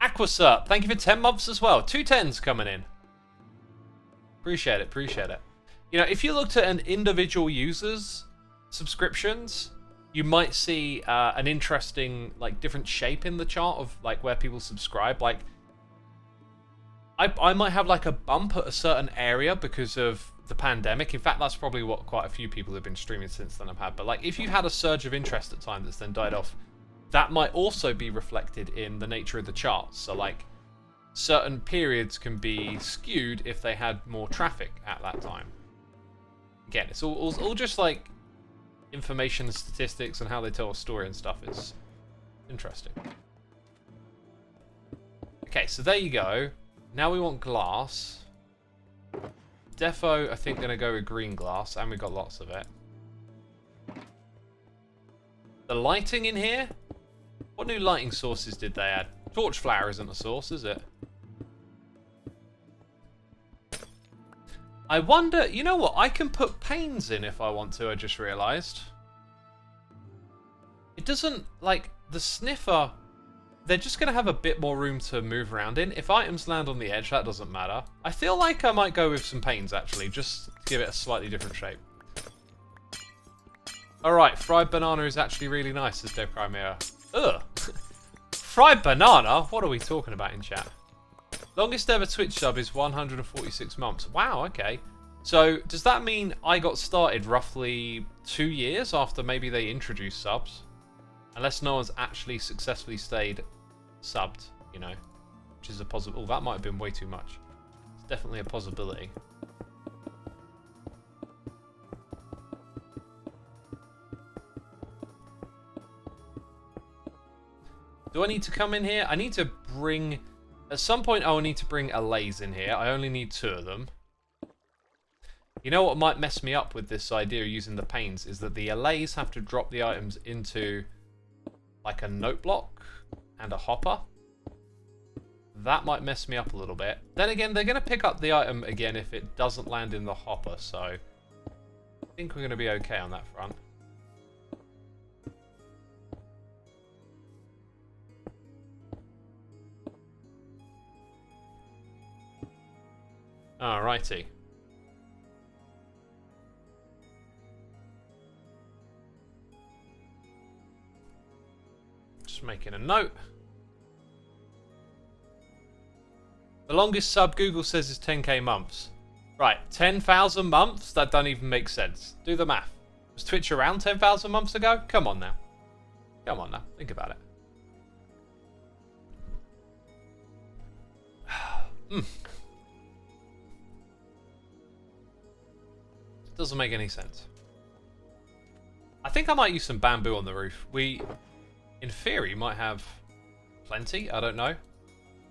Aquasup, thank you for 10 months as well. 2 10s coming in. Appreciate it, appreciate it. You know, if you looked at an individual user's subscriptions, you might see an interesting, like, different shape in the chart of, like, where people subscribe. Like, I might have, like, a bump at a certain area because of the pandemic. In fact, that's probably what quite a few people have been streaming since then have had. But, like, if you had a surge of interest at time that's then died off, that might also be reflected in the nature of the charts. So, like, certain periods can be skewed if they had more traffic at that time. Again, it's all just, like, information and statistics and how they tell a story and stuff is interesting. Okay, so there you go. Now we want glass. Defo, I think, going to go with green glass, and we got lots of it. The lighting in here? What new lighting sources did they add? Torch flower isn't a source, is it? I wonder, you know what? I can put panes in if I want to, I just realised. It doesn't, like, the sniffer, they're just going to have a bit more room to move around in. If items land on the edge, that doesn't matter. I feel like I might go with some panes, actually, just to give it a slightly different shape. Alright, fried banana is actually really nice, says Dev Crimea. Ugh. Fried banana? What are we talking about in chat? Longest ever Twitch sub is 146 months. Wow, okay. So, does that mean I got started roughly 2 years after maybe they introduced subs? Unless no one's actually successfully stayed subbed, you know. Which is a possible... Oh, that might have been way too much. It's definitely a possibility. Do I need to come in here? I need to bring... At some point, I will need to bring alays in here. I only need 2 of them. You know what might mess me up with this idea of using the panes is that the alays have to drop the items into like a note block and a hopper. That might mess me up a little bit. Then again, they're going to pick up the item again if it doesn't land in the hopper, so I think we're going to be okay on that front. Alrighty. Just making a note. The longest sub Google says is 10k months. Right, 10,000 months? That doesn't even make sense. Do the math. Was Twitch around 10,000 months ago? Come on now. Come on now. Think about it. Doesn't make any sense. I think I might use some bamboo on the roof. We, in theory, might have plenty. I don't know.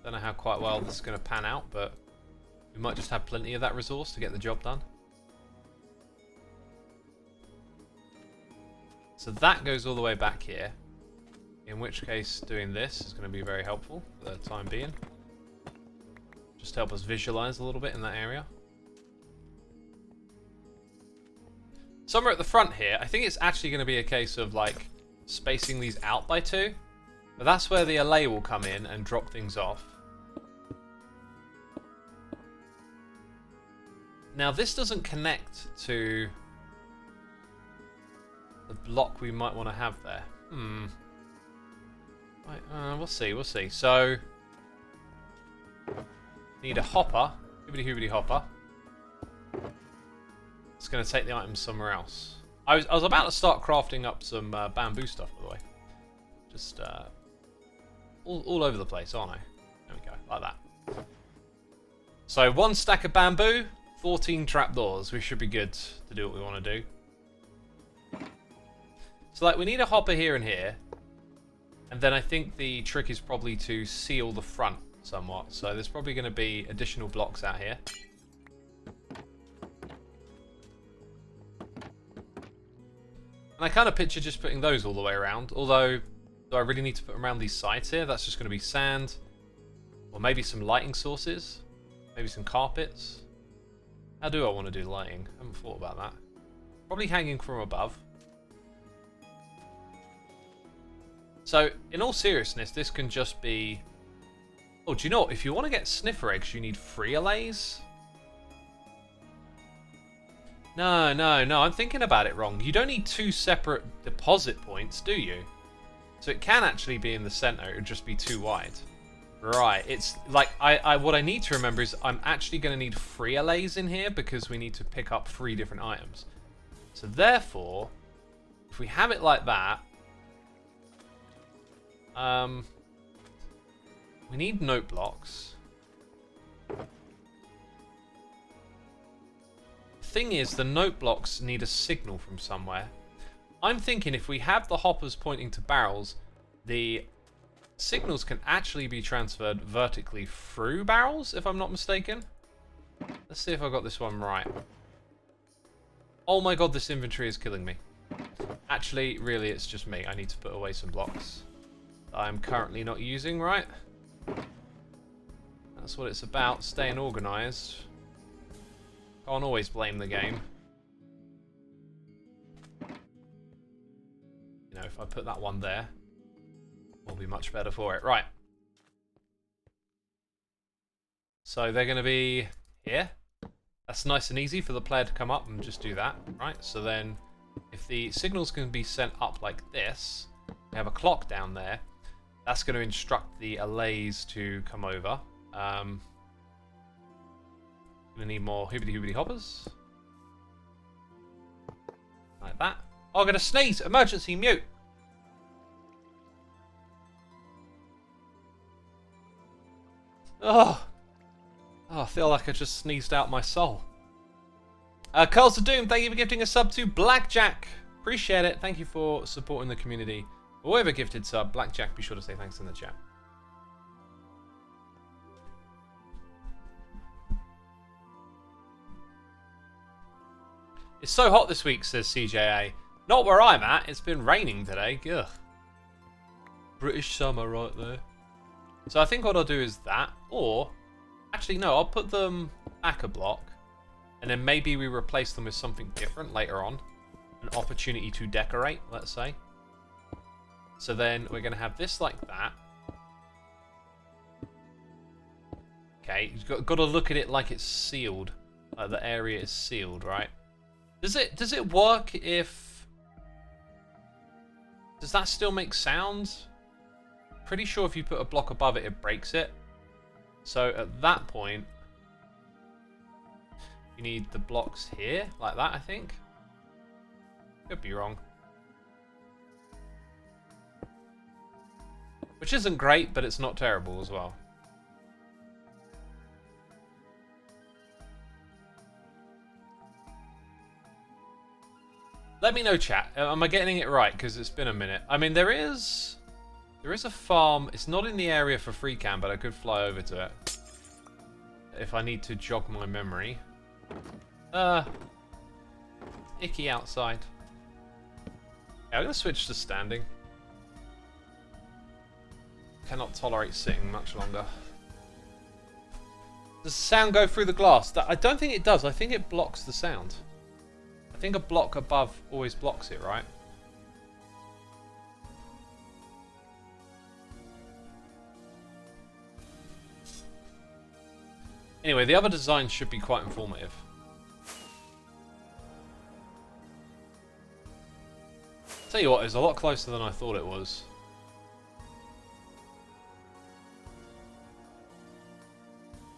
Don't know how quite well this is going to pan out, but we might just have plenty of that resource to get the job done. So that goes all the way back here. In which case, doing this is going to be very helpful for the time being. Just to help us visualize a little bit in that area. Somewhere at the front here, I think it's actually going to be a case of like spacing these out by 2. But that's where the allay will come in and drop things off. Now this doesn't connect to the block we might want to have there. Right, we'll see, we'll see. So, need a hopper, hibbity hopper. It's going to take the items somewhere else. I was about to start crafting up some bamboo stuff, by the way. Just all over the place, aren't I? There we go, like that. So 1 stack of bamboo, 14 trapdoors. We should be good to do what we want to do. So like we need a hopper here and here. And then I think the trick is probably to seal the front somewhat. So there's probably going to be additional blocks out here. And I kind of picture just putting those all the way around. Although, do I really need to put them around these sides here? That's just going to be sand. Or maybe some lighting sources. Maybe some carpets. How do I want to do lighting? I haven't thought about that. Probably hanging from above. So, in all seriousness, this can just be... Oh, do you know what? If you want to get sniffer eggs, you need 3 alays? No, I'm thinking about it wrong. You don't need 2 separate deposit points, do you? So it can actually be in the center, it would just be too wide. Right, it's like, what I need to remember is I'm actually going to need 3 alays in here because we need to pick up 3 different items. So therefore, if we have it like that, we need note blocks. Thing is, the note blocks need a signal from somewhere. I'm thinking if we have the hoppers pointing to barrels, the signals can actually be transferred vertically through barrels, if I'm not mistaken. Let's see if I got this one right. Oh my god, this inventory is killing me. Actually, really, it's just me. I need to put away some blocks that I'm currently not using, right? That's what it's about, staying organised. Can't always blame the game. You know, if I put that one there, we'll be much better for it. Right. So they're going to be here. That's nice and easy for the player to come up and just do that, right? So then, if the signals can be sent up like this, we have a clock down there. That's going to instruct the alays to come over. Gonna need more hoobity hoppers. Like that. Oh, I'm gonna sneeze! Emergency mute! Oh! Oh, I feel like I just sneezed out my soul. Curls of Doom, thank you for gifting a sub to Blackjack. Appreciate it. Thank you for supporting the community. Whoever gifted sub, Blackjack, be sure to say thanks in the chat. It's so hot this week, says CJA. Not where I'm at. It's been raining today. Ugh. British summer right there. So I think what I'll do is that. Or, actually no, I'll put them back a block. And then maybe we replace them with something different later on. An opportunity to decorate, let's say. So then we're going to have this like that. Okay, you've got to look at it like it's sealed. Like the area is sealed, right? Does it work if... Does that still make sounds? Pretty sure if you put a block above it, it breaks it. So at that point, you need the blocks here, like that, I think. Could be wrong. Which isn't great, but it's not terrible as well. Let me know, chat. Am I getting it right? Because it's been a minute. I mean, there is a farm. It's not in the area for free cam, but I could fly over to it if I need to jog my memory. Icky outside. Yeah, I'm gonna switch to standing. Cannot tolerate sitting much longer. Does the sound go through the glass? I don't think it does. I think it blocks the sound. I think a block above always blocks it, right? Anyway, the other design should be quite informative. Tell you what, it's a lot closer than I thought it was.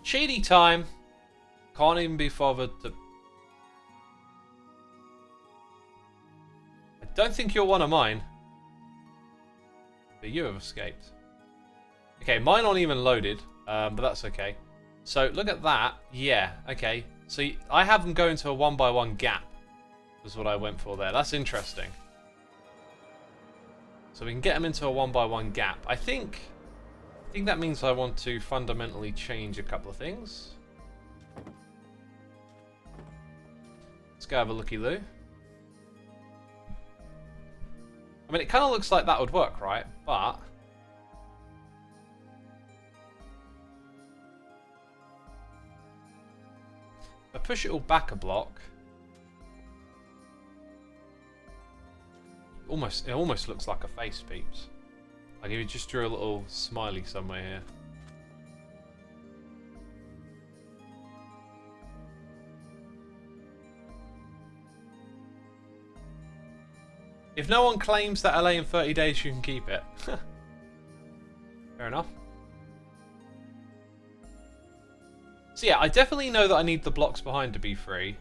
Cheaty time! Can't even be bothered to... I don't think you're one of mine. But you have escaped. Okay, mine aren't even loaded, but that's okay. So, look at that. Yeah, okay. So, I have them go into a 1x1 gap. Was what I went for there. That's interesting. So, we can get them into a 1x1 gap. I think that means I want to fundamentally change a couple of things. Let's go have a looky-loo. I mean, it kind of looks like that would work, right? But if I push it all back a block, it almost looks like a face, peeps. Like if you just drew a little smiley somewhere here. If no one claims that LA in 30 days, you can keep it. Fair enough. So yeah, I definitely know that I need the blocks behind to be free.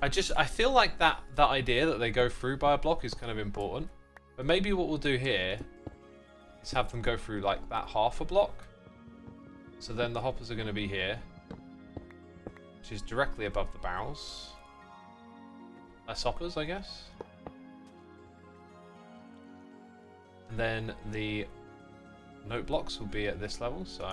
I feel like that idea that they go through by a block is kind of important. But maybe what we'll do here is have them go through like that half a block. So then the hoppers are going to be here, which is directly above the barrels. Less hoppers, I guess. And then the note blocks will be at this level, so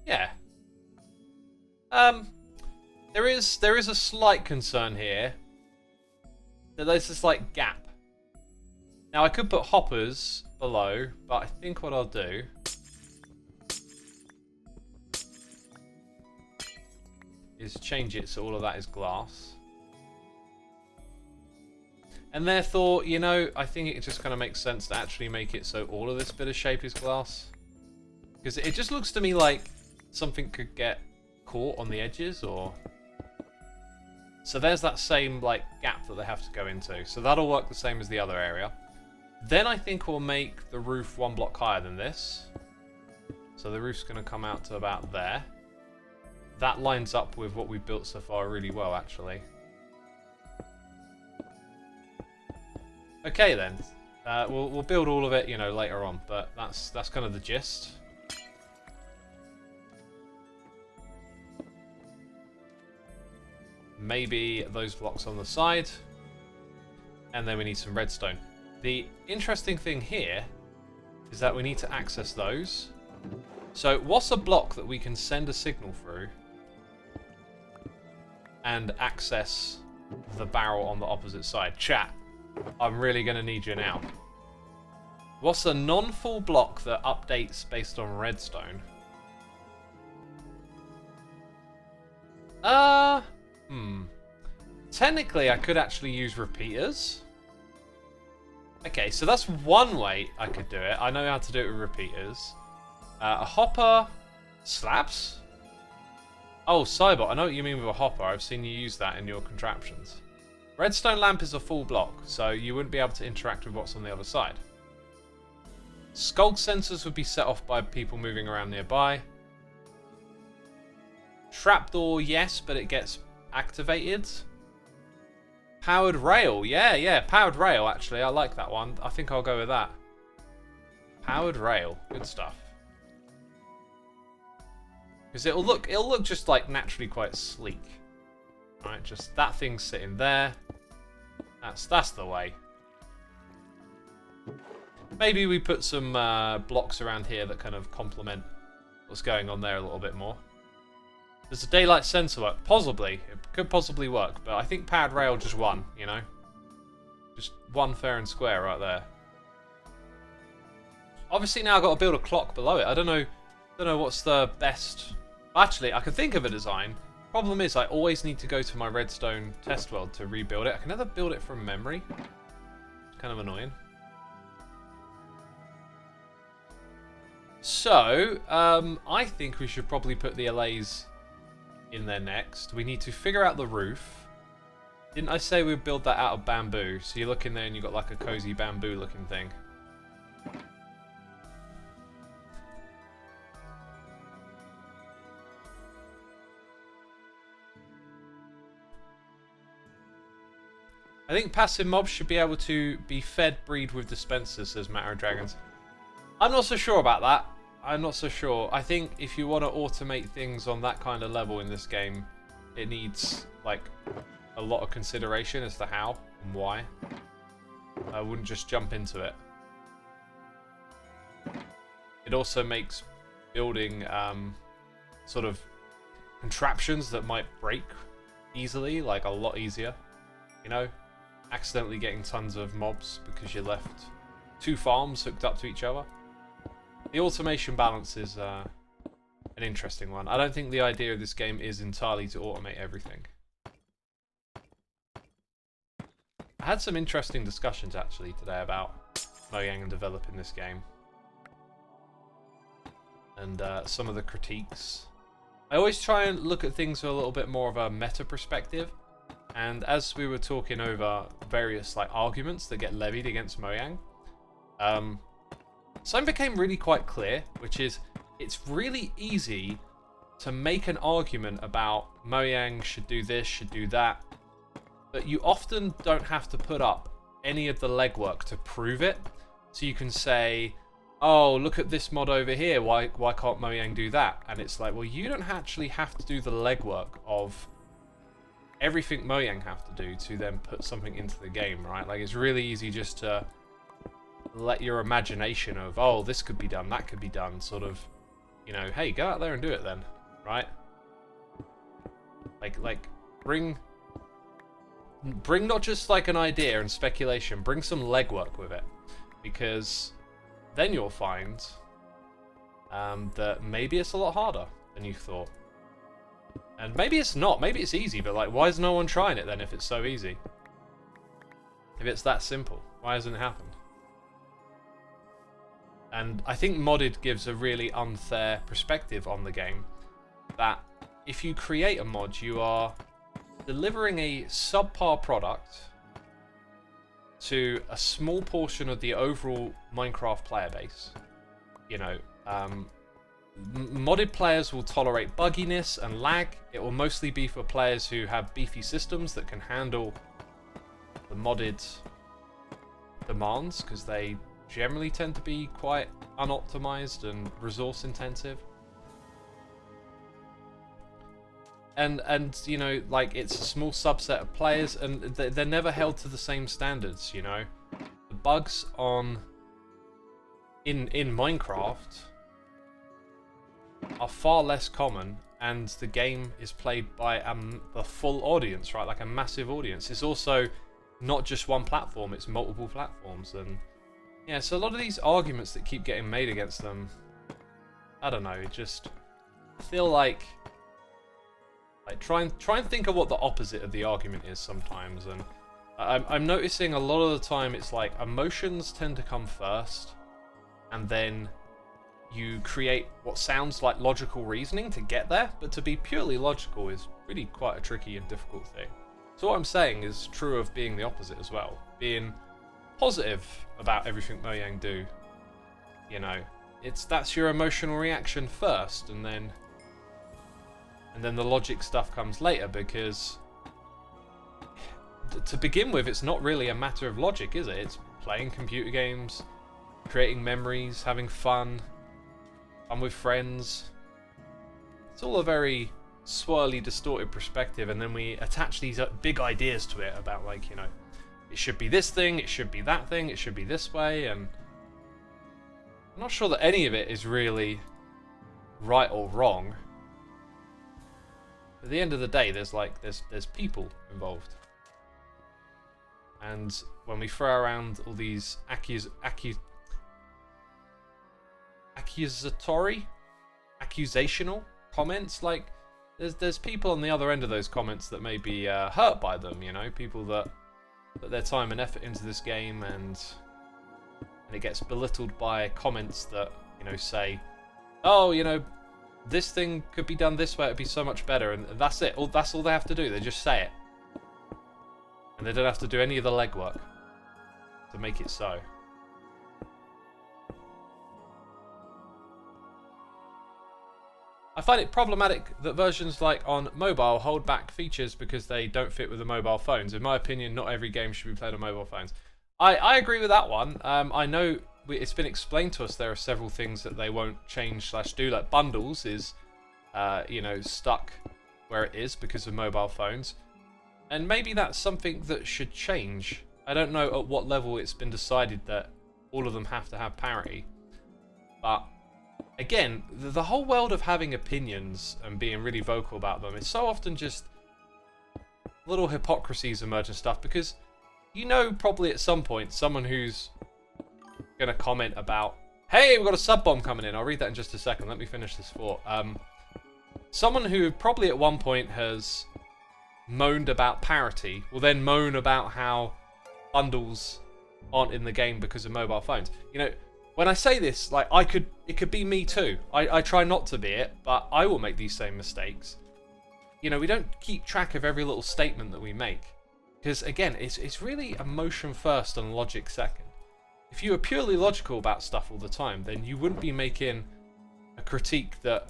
yeah. There is a slight concern here that there's this like gap. Now I could put hoppers below, but I think what I'll do is change it so all of that is glass. And therefore, you know, I think it just kind of makes sense to actually make it so all of this bit of shape is glass. Because it just looks to me like something could get caught on the edges, or... So there's that same like gap that they have to go into. So that'll work the same as the other area. Then I think we'll make the roof one block higher than this. So the roof's going to come out to about there. That lines up with what we've built so far really well, actually. Okay then. We'll build all of it, you know, later on, but that's kind of the gist. Maybe those blocks on the side. And then we need some redstone. The interesting thing here is that we need to access those. So what's a block that we can send a signal through and access the barrel on the opposite side? Chat, I'm really going to need you now. What's a non-full block that updates based on redstone? Technically, I could actually use repeaters. Okay, so that's one way I could do it. I know how to do it with repeaters. A hopper... Slabs? Oh, Cybot, I know what you mean with a hopper. I've seen you use that in your contraptions. Redstone lamp is a full block, so you wouldn't be able to interact with what's on the other side. Skulk sensors would be set off by people moving around nearby. Trapdoor, yes, but it gets activated. Powered rail, yeah, powered rail, actually. I like that one. I think I'll go with that. Powered rail, good stuff. Because it'll look just like naturally quite sleek. Alright, just that thing sitting there. That's the way. Maybe we put some blocks around here that kind of complement what's going on there a little bit more. Does a daylight sensor work? Possibly. It could possibly work, but I think powered rail just won, you know? Just one fair and square right there. Obviously now I've got to build a clock below it. I don't know what's the best... Actually, I can think of a design. Problem is, I always need to go to my redstone test world to rebuild it. I can never build it from memory. It's kind of annoying. So, I think we should probably put the alays in there next. We need to figure out the roof. Didn't I say we'd build that out of bamboo? So you look in there and you've got like a cozy bamboo looking thing. I think passive mobs should be able to be fed breed with dispensers, says Matter of Dragons. I'm not so sure about that. I'm not so sure. I think if you want to automate things on that kind of level in this game, it needs like a lot of consideration as to how and why. I wouldn't just jump into it. It also makes building sort of contraptions that might break easily, like a lot easier. You know, accidentally getting tons of mobs because you left 2 farms hooked up to each other. The automation balance is an interesting one. I don't think the idea of this game is entirely to automate everything. I had some interesting discussions actually today about Mojang and developing this game. And some of the critiques. I always try and look at things with a little bit more of a meta perspective. And as we were talking over various like arguments that get levied against Mojang, something became really quite clear, which is it's really easy to make an argument about Mojang should do this, should do that, but you often don't have to put up any of the legwork to prove it. So you can say, oh, look at this mod over here, why can't Mojang do that? And it's like, well, you don't actually have to do the legwork of everything Mojang have to do to then put something into the game, right? Like, it's really easy just to let your imagination of, oh, this could be done, that could be done, sort of, you know, hey, go out there and do it then, right? Like bring not just like an idea and speculation, bring some legwork with it, because then you'll find that maybe it's a lot harder than you thought. And maybe it's not, maybe it's easy, but like, why is no one trying it then if it's so easy? If it's that simple, why hasn't it happened? And I think modded gives a really unfair perspective on the game, that if you create a mod, you are delivering a subpar product to a small portion of the overall Minecraft player base. You know, modded players will tolerate bugginess and lag. It will mostly be for players who have beefy systems that can handle the modded demands, because they generally tend to be quite unoptimized and resource intensive. And you know, like, it's a small subset of players, and they're never held to the same standards, you know. The bugs in Minecraft are far less common, and the game is played by a full audience, right? Like a massive audience. It's also not just one platform, it's multiple platforms. And yeah, so a lot of these arguments that keep getting made against them, I don't know, just feel like try and think of what the opposite of the argument is sometimes. And I'm noticing a lot of the time it's like emotions tend to come first, and then you create what sounds like logical reasoning to get there, but to be purely logical is really quite a tricky and difficult thing. So what I'm saying is true of being the opposite as well. Being positive about everything Mojang do, you know, that's your emotional reaction first, and then the logic stuff comes later, because to begin with, it's not really a matter of logic, is it? It's playing computer games, creating memories, having fun with friends. It's all a very swirly, distorted perspective, and then we attach these big ideas to it about, like, you know, it should be this thing, it should be that thing, it should be this way, and I'm not sure that any of it is really right or wrong. At the end of the day, there's people involved, and when we throw around all these accusational comments, like there's people on the other end of those comments that may be hurt by them. You know, people that put their time and effort into this game, and it gets belittled by comments that, you know, say, oh, you know, this thing could be done this way, it'd be so much better, and that's it. That's all they have to do. They just say it, and they don't have to do any of the legwork to make it so. I find it problematic that versions like on mobile hold back features because they don't fit with the mobile phones. In my opinion, not every game should be played on mobile phones. I agree with that one. I know it's been explained to us there are several things that they won't change/do, like bundles is, you know, stuck where it is because of mobile phones, and maybe that's something that should change I don't know at what level it's been decided that all of them have to have parity. But again, the whole world of having opinions and being really vocal about them is so often just little hypocrisies emerge and stuff, because you know probably at some point someone who's going to comment about, hey, we've got a sub bomb coming in. I'll read that in just a second. Let me finish this thought. Someone who probably at one point has moaned about parity will then moan about how bundles aren't in the game because of mobile phones. You know, when I say this, like, it could be me too. I try not to be it, but I will make these same mistakes. You know, we don't keep track of every little statement that we make. Because, again, it's really emotion first and logic second. If you were purely logical about stuff all the time, then you wouldn't be making a critique that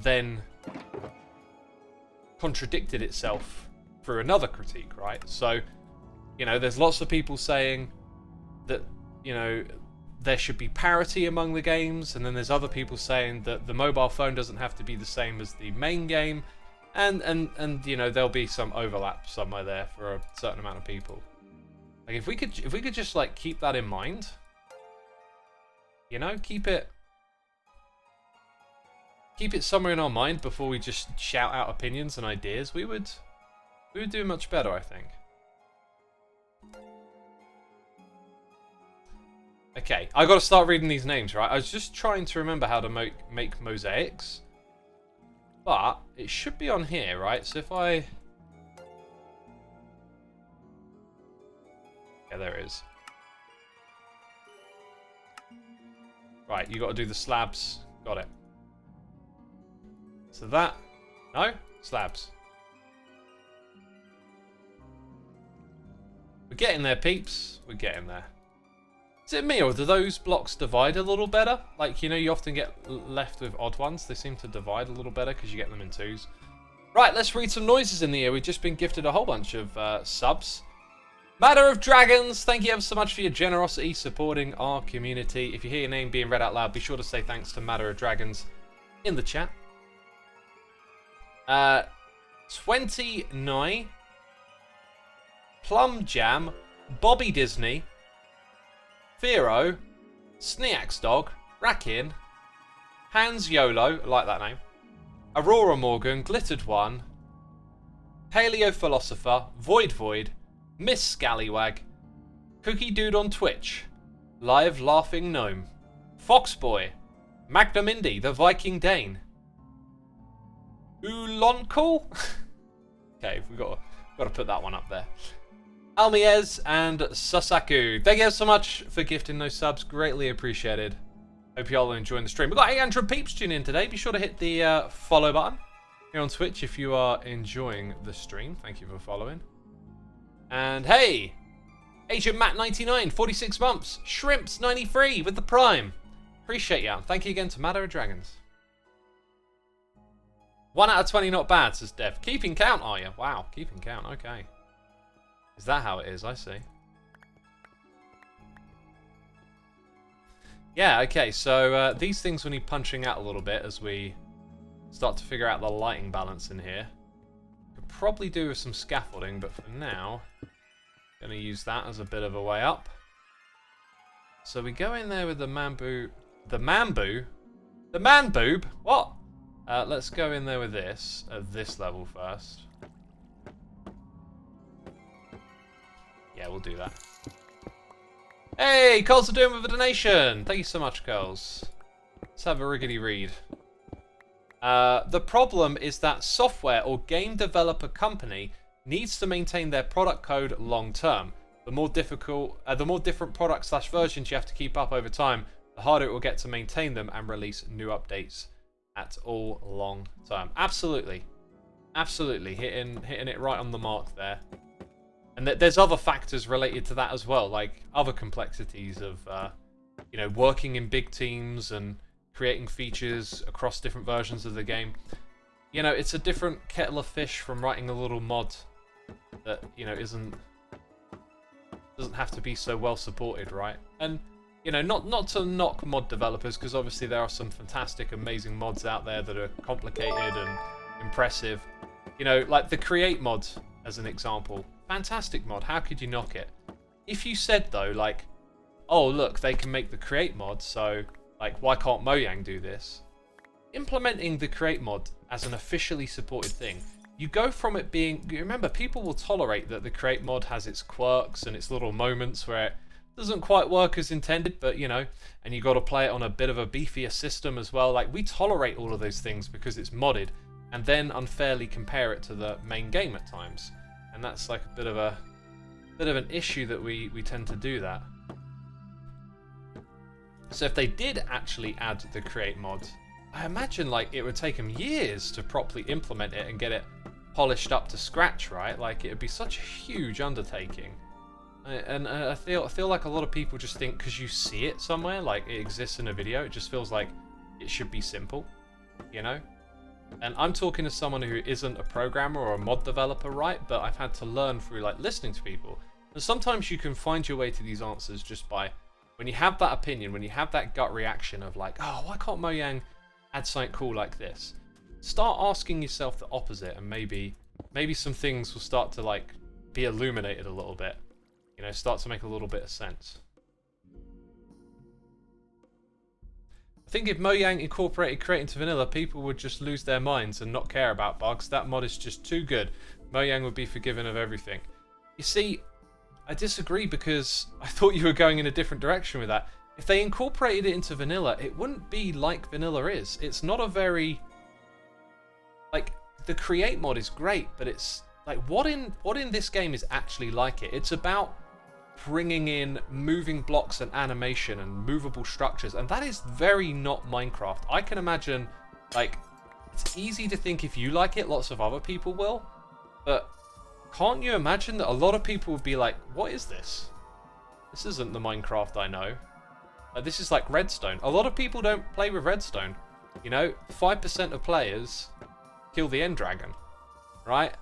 then contradicted itself through another critique, right? So, you know, there's lots of people saying that, you know, there should be parity among the games, and then there's other people saying that the mobile phone doesn't have to be the same as the main game, and you know, there'll be some overlap somewhere there for a certain amount of people. Like, if we could just like keep that in mind, you know, keep it somewhere in our mind before we just shout out opinions and ideas, we would do much better, I think. Okay, I got to start reading these names, right? I was just trying to remember how to make mosaics, but it should be on here, right? So if I... yeah, there it is. Right, you got to do the slabs. Got it. So that... no? Slabs. We're getting there, peeps. We're getting there. Is it me, or do those blocks divide a little better? Like, you know, you often get left with odd ones. They seem to divide a little better because you get them in twos. Right, let's read some noises in the air. We've just been gifted a whole bunch of subs. Matter of Dragons, thank you ever so much for your generosity supporting our community. If you hear your name being read out loud, be sure to say thanks to Matter of Dragons in the chat. 29, Plum Jam, Bobby Disney, Fero, Sneax Dog, Rakin, Hans Yolo, I like that name, Aurora Morgan, Glittered One, Paleo Philosopher, Void, Miss Scallywag, Cookie Dude on Twitch, Live Laughing Gnome, Foxboy, Magnum Indy, the Viking Dane, Uloncool. Okay, we've got to put that one up there. Almiez and Sasaku. Thank you so much for gifting those subs. Greatly appreciated. Hope you all are enjoying the stream. We've got 800 peeps tuning in today. Be sure to hit the follow button here on Twitch if you are enjoying the stream. Thank you for following. And hey, Agent Matt 99, 46 months. Shrimps 93 with the Prime. Appreciate you. Thank you again to Matter of Dragons. 1 out of 20 not bad, says Dev. Keeping count, are you? Wow, keeping count. Okay. Is that how it is? I see. Yeah, okay, so these things will need punching out a little bit as we start to figure out the lighting balance in here. Could probably do with some scaffolding, but for now, going to use that as a bit of a way up. So we go in there with the man-boob. What? Let's go in there with this at this level first. Yeah, we'll do that. Hey, Coles are doing with a donation. Thank you so much, Coles. Let's have a riggedy read. The problem is that software or game developer company needs to maintain their product code long term. The more different products / versions you have to keep up over time, the harder it will get to maintain them and release new updates at all long term. Absolutely. Absolutely. Hitting it right on the mark there. And there's other factors related to that as well, like other complexities of, you know, working in big teams and creating features across different versions of the game. You know, it's a different kettle of fish from writing a little mod that, you know, doesn't have to be so well supported, right? And, you know, not to knock mod developers, because obviously there are some fantastic, amazing mods out there that are complicated and impressive. You know, like the Create mod, as an example. fantastic mod. How could you knock it? If you said though, like, oh look, they can make the create mod, so like, why can't Mojang do this? Implementing the create mod as an officially supported thing, you go from it being, remember, people will tolerate that the create mod has its quirks and its little moments where it doesn't quite work as intended, but you know, and you got to play it on a bit of a beefier system as well. Like, we tolerate all of those things because it's modded, and then unfairly compare it to the main game at times, and that's like a bit of an issue that we tend to do that. So if they did actually add the create mod, I imagine like it would take them years to properly implement it and get it polished up to scratch, right? Like, it would be such a huge undertaking. And I feel like a lot of people just think because you see it somewhere, like it exists in a video, it just feels like it should be simple, you know? And I'm talking to someone who isn't a programmer or a mod developer, right? But I've had to learn through like listening to people. And sometimes you can find your way to these answers just by, when you have that opinion, when you have that gut reaction of like, oh, why can't Mojang add something cool like this? Start asking yourself the opposite, and maybe some things will start to like be illuminated a little bit. You know, start to make a little bit of sense. I think if Mojang incorporated create into vanilla, people would just lose their minds and not care about bugs. That mod is just too good. Mojang would be forgiven of everything. You see, I disagree, because I thought you were going in a different direction with that. If they incorporated it into vanilla, it wouldn't be like vanilla is. It's not a very, like, the create mod is great, but it's like, what in this game is actually like it? It's about bringing in moving blocks and animation and movable structures, and that is very not Minecraft. I can imagine, like, it's easy to think if you like it, lots of other people will, but can't you imagine that a lot of people would be like, what is this? This isn't the Minecraft I know. This is like Redstone. A lot of people don't play with Redstone. You know, 5% of players kill the end dragon, right?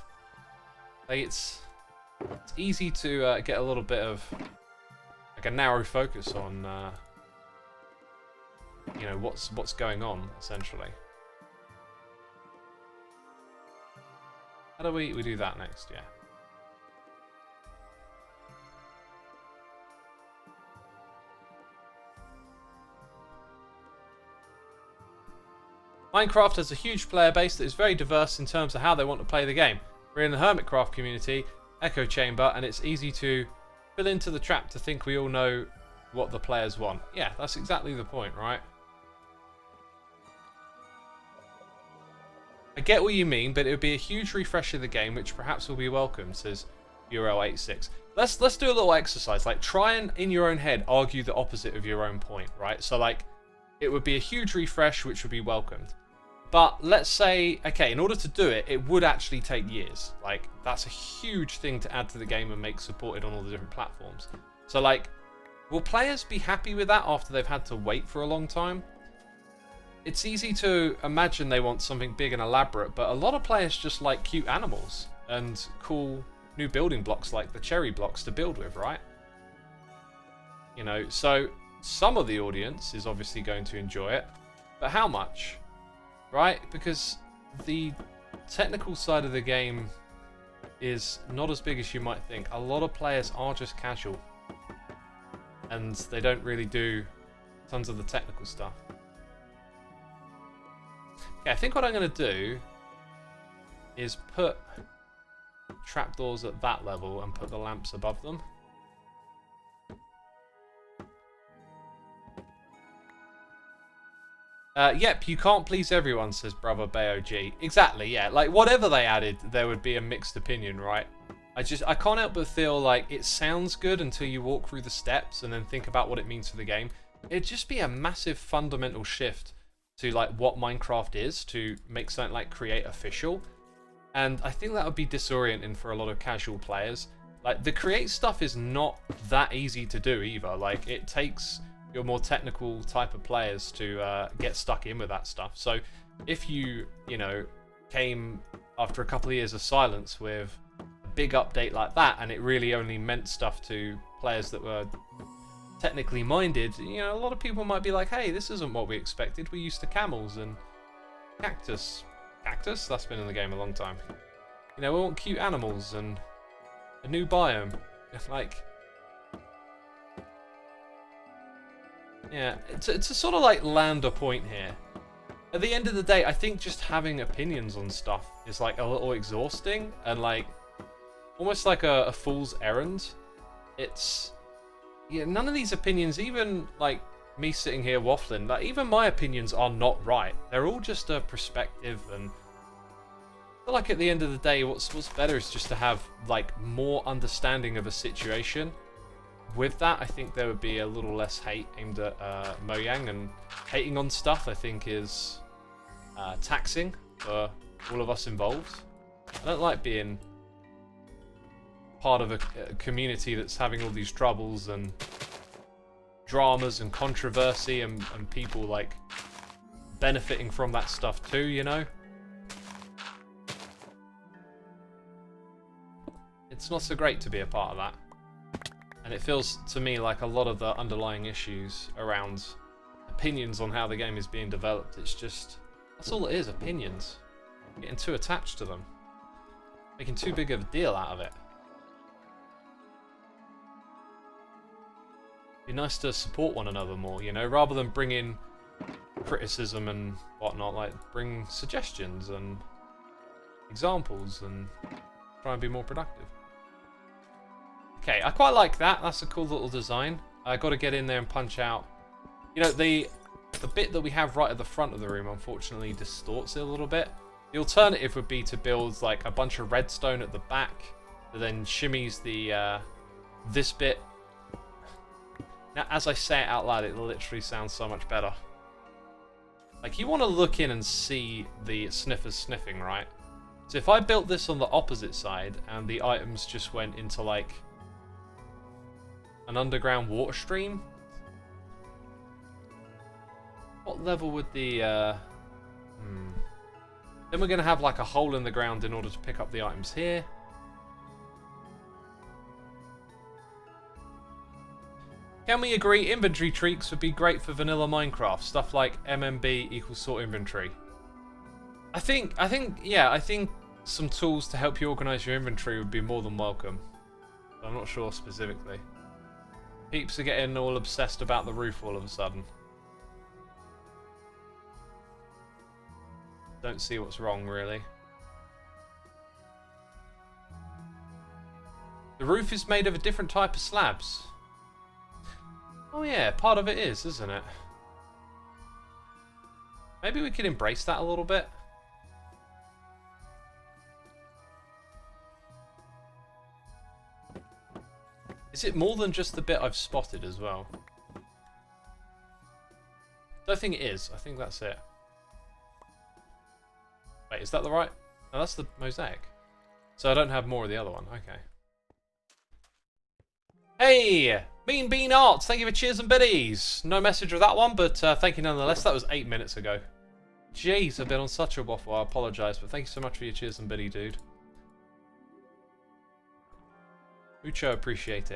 Like, it's easy to get a little bit of like a narrow focus on you know, what's going on essentially. How do we do that next? Yeah. Minecraft has a huge player base that is very diverse in terms of how they want to play the game. We're in the Hermitcraft community, echo chamber, and it's easy to fill into the trap to think we all know what the players want. Yeah, that's exactly the point, right? I get what you mean, but it would be a huge refresh of the game, which perhaps will be welcome, says URL86. Let's do a little exercise. Like, try and, in your own head, argue the opposite of your own point, right? So, like, it would be a huge refresh, which would be welcomed. But let's say, okay, in order to do it, it would actually take years. Like, that's a huge thing to add to the game and make supported on all the different platforms. So, like, will players be happy with that after they've had to wait for a long time? It's easy to imagine they want something big and elaborate, but a lot of players just like cute animals and cool new building blocks like the cherry blocks to build with, right? You know, so some of the audience is obviously going to enjoy it, but how much? Right? Because the technical side of the game is not as big as you might think. A lot of players are just casual, and they don't really do tons of the technical stuff. Okay, I think what I'm going to do is put trapdoors at that level and put the lamps above them. Yep, you can't please everyone, says Brother BOG. Exactly, yeah. Like, whatever they added, there would be a mixed opinion, right? I can't help but feel like it sounds good until you walk through the steps and then think about what it means for the game. It'd just be a massive fundamental shift to, like, what Minecraft is, to make something like Create official. And I think that would be disorienting for a lot of casual players. Like, the Create stuff is not that easy to do either. Like, it takes your more technical type of players to get stuck in with that stuff. So if you know, came after a couple of years of silence with a big update like that, and it really only meant stuff to players that were technically minded, you know, a lot of people might be like, hey, this isn't what we expected. We're used to camels and cactus. Cactus? That's been in the game a long time. You know, we want cute animals and A new biome. Like... Yeah, it's a sort of like lander point here. At the end of the day, I think just having opinions on stuff is like a little exhausting and like almost like a fool's errand. It's yeah, none of these opinions, even like me sitting here waffling, like even my opinions are not right. They're all just a perspective, and I feel like at the end of the day, what's better is just to have like more understanding of a situation. With that, I think there would be a little less hate aimed at Mojang, and hating on stuff I think is taxing for all of us involved. I don't like being part of a community that's having all these troubles and dramas and controversy and people like benefiting from that stuff too, you know? It's not so great to be a part of that. And it feels to me like a lot of the underlying issues around opinions on how the game is being developed, it's just, that's all it is, opinions. Getting too attached to them. Making too big of a deal out of it. Be nice to support one another more, you know, rather than bring in criticism and whatnot, like bring suggestions and examples and try and be more productive. Okay, I quite like that. That's a cool little design. I got to get in there and punch out. You know, the bit that we have right at the front of the room, unfortunately, distorts it a little bit. The alternative would be to build like a bunch of redstone at the back, that then shimmies the this bit. Now, as I say it out loud, it literally sounds so much better. Like, you want to look in and see the sniffers sniffing, right? So if I built this on the opposite side and the items just went into like an underground water stream, what level would the then we're going to have like a hole in the ground in order to pick up the items here. Can we agree inventory tweaks would be great for vanilla Minecraft? Stuff like MMB equals sort inventory. I think some tools to help you organize your inventory would be more than welcome. I'm not sure specifically. Peeps are getting all obsessed about the roof all of a sudden. Don't see what's wrong, really. The roof is made of a different type of slabs. Oh yeah, part of it is, isn't it? Maybe we could embrace that a little bit. Is it more than just the bit I've spotted as well? Don't think it is. I think that's it. Wait, is that the right? No, that's the mosaic. So I don't have more of the other one. Okay. Hey! Mean Bean Arts, thank you for cheers and biddies. No message with that one, but thank you nonetheless. That was 8 minutes ago. Jeez, I've been on such a waffle. I apologise, but thank you so much for your cheers and biddy, dude. Mucho appreciate.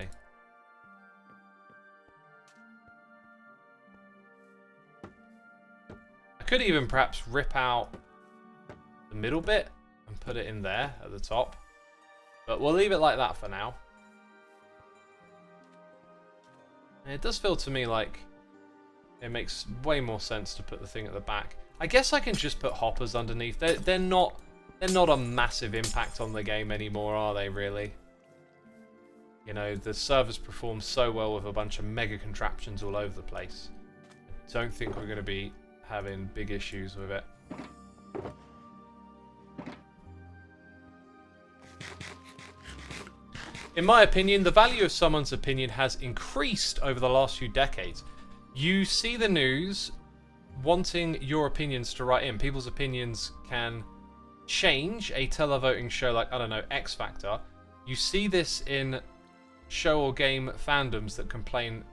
I could even perhaps rip out the middle bit and put it in there at the top. But we'll leave it like that for now. It does feel to me like it makes way more sense to put the thing at the back. I guess I can just put hoppers underneath. They're not a massive impact on the game anymore, are they, really? You know, the servers perform so well with a bunch of mega contraptions all over the place. I don't think we're going to be having big issues with it. In my opinion, the value of someone's opinion has increased over the last few decades. You see the news wanting your opinions to write in. People's opinions can change a televoting show like, I don't know, X Factor. You see this in show or game fandoms that complain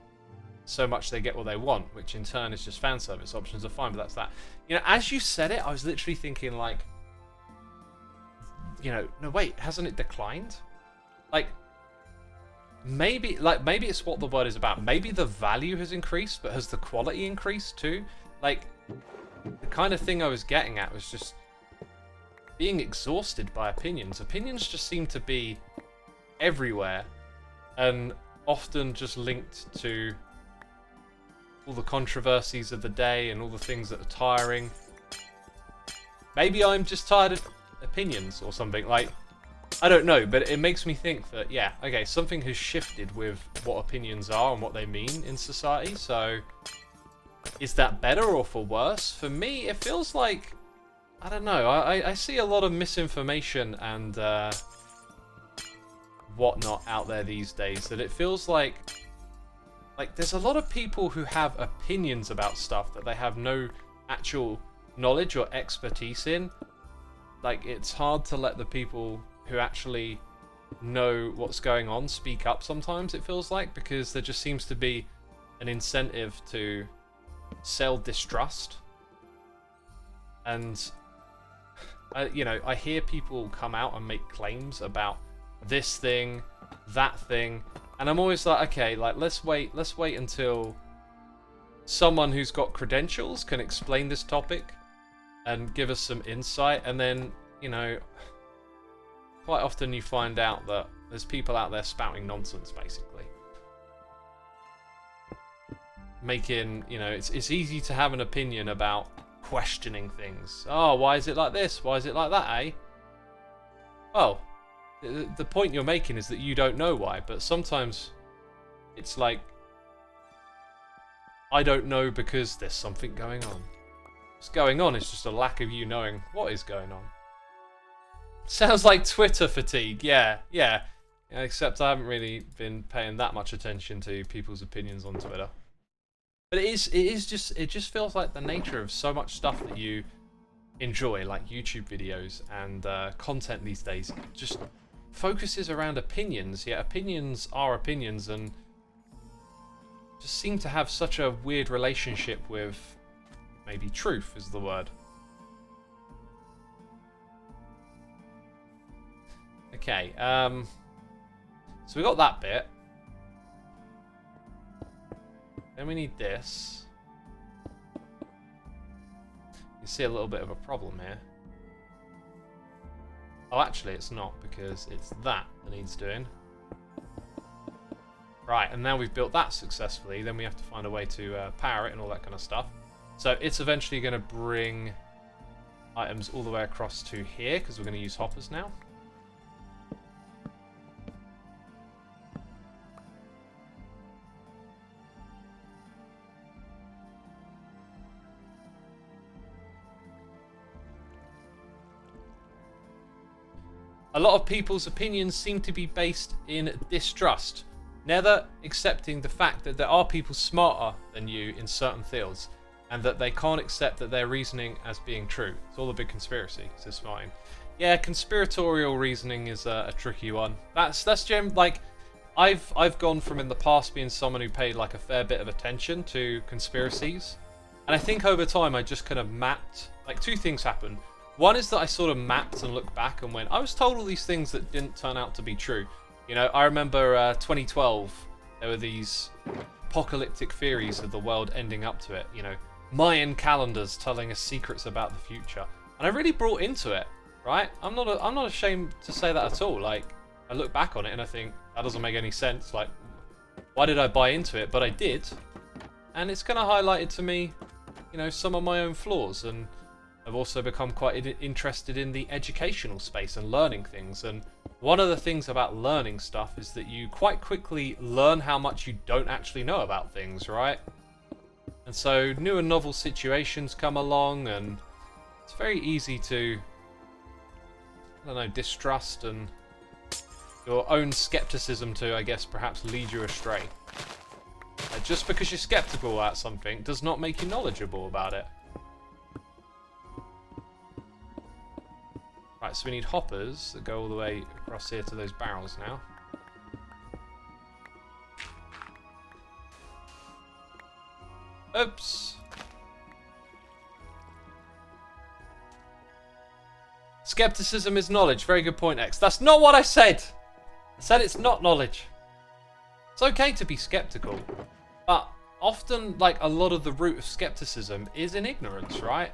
so much they get what they want, which in turn is just fan service. Options are fine, but that's that. You know, as you said it, I was literally thinking like, you know, no wait, hasn't it declined? Like, maybe it's what the word is about. Maybe the value has increased, but has the quality increased too? Like, the kind of thing I was getting at was just being exhausted by opinions. Opinions just seem to be everywhere, and often just linked to all the controversies of the day and all the things that are tiring. Maybe I'm just tired of opinions or something. Like, I don't know, but it makes me think that, yeah, okay, something has shifted with what opinions are and what they mean in society. So, is that better or for worse? For me, it feels like, I don't know, I see a lot of misinformation and whatnot out there these days, that it feels like there's a lot of people who have opinions about stuff that they have no actual knowledge or expertise in. Like, it's hard to let the people who actually know what's going on speak up sometimes, it feels like, because there just seems to be an incentive to sell distrust. And I hear people come out and make claims about this thing, that thing, and I'm always like, okay, like, let's wait until someone who's got credentials can explain this topic and give us some insight. And then, quite often you find out that there's people out there spouting nonsense, basically. Making, it's easy to have an opinion about questioning things. Oh, why is it like this? Why is it like that, eh? Well, the point you're making is that you don't know why, but sometimes it's like, I don't know because there's something going on. What's going on is just a lack of you knowing what is going on. Sounds like Twitter fatigue. Yeah. Except I haven't really been paying that much attention to people's opinions on Twitter. But it just feels like the nature of so much stuff that you enjoy, like YouTube videos and content these days, just focuses around opinions. Yet opinions are opinions, and just seem to have such a weird relationship with, maybe truth is the word. Okay, so we got that bit. Then we need this. You see a little bit of a problem here. Oh, actually it's not, because it's that needs doing. Right, and now we've built that successfully, then we have to find a way to power it and all that kind of stuff. So it's eventually going to bring items all the way across to here, because we're going to use hoppers now. A lot of people's opinions seem to be based in distrust, never accepting the fact that there are people smarter than you in certain fields, and that they can't accept that their reasoning as being true. It's all a big conspiracy, says Martin. Yeah, conspiratorial reasoning is a tricky one. That's like, I've gone from in the past being someone who paid like a fair bit of attention to conspiracies, and I think over time I just kind of mapped, like, two things happened. One is that I sort of mapped and looked back and went, I was told all these things that didn't turn out to be true. I remember 2012, there were these apocalyptic theories of the world ending up to it. Mayan calendars telling us secrets about the future. And I really brought into it, right? I'm not ashamed to say that at all. Like, I look back on it and I think, that doesn't make any sense. Like, why did I buy into it? But I did. And it's kind of highlighted to me, some of my own flaws. And I've also become quite interested in the educational space and learning things. And one of the things about learning stuff is that you quite quickly learn how much you don't actually know about things, right? And so new and novel situations come along, and it's very easy to, I don't know, distrust and your own skepticism to, I guess, perhaps lead you astray. Just because you're skeptical about something does not make you knowledgeable about it. Right, so we need hoppers that go all the way across here to those barrels now. Oops. Skepticism is knowledge. Very good point, X. That's not what I said. I said it's not knowledge. It's okay to be skeptical, but often, like, a lot of the root of skepticism is in ignorance, right?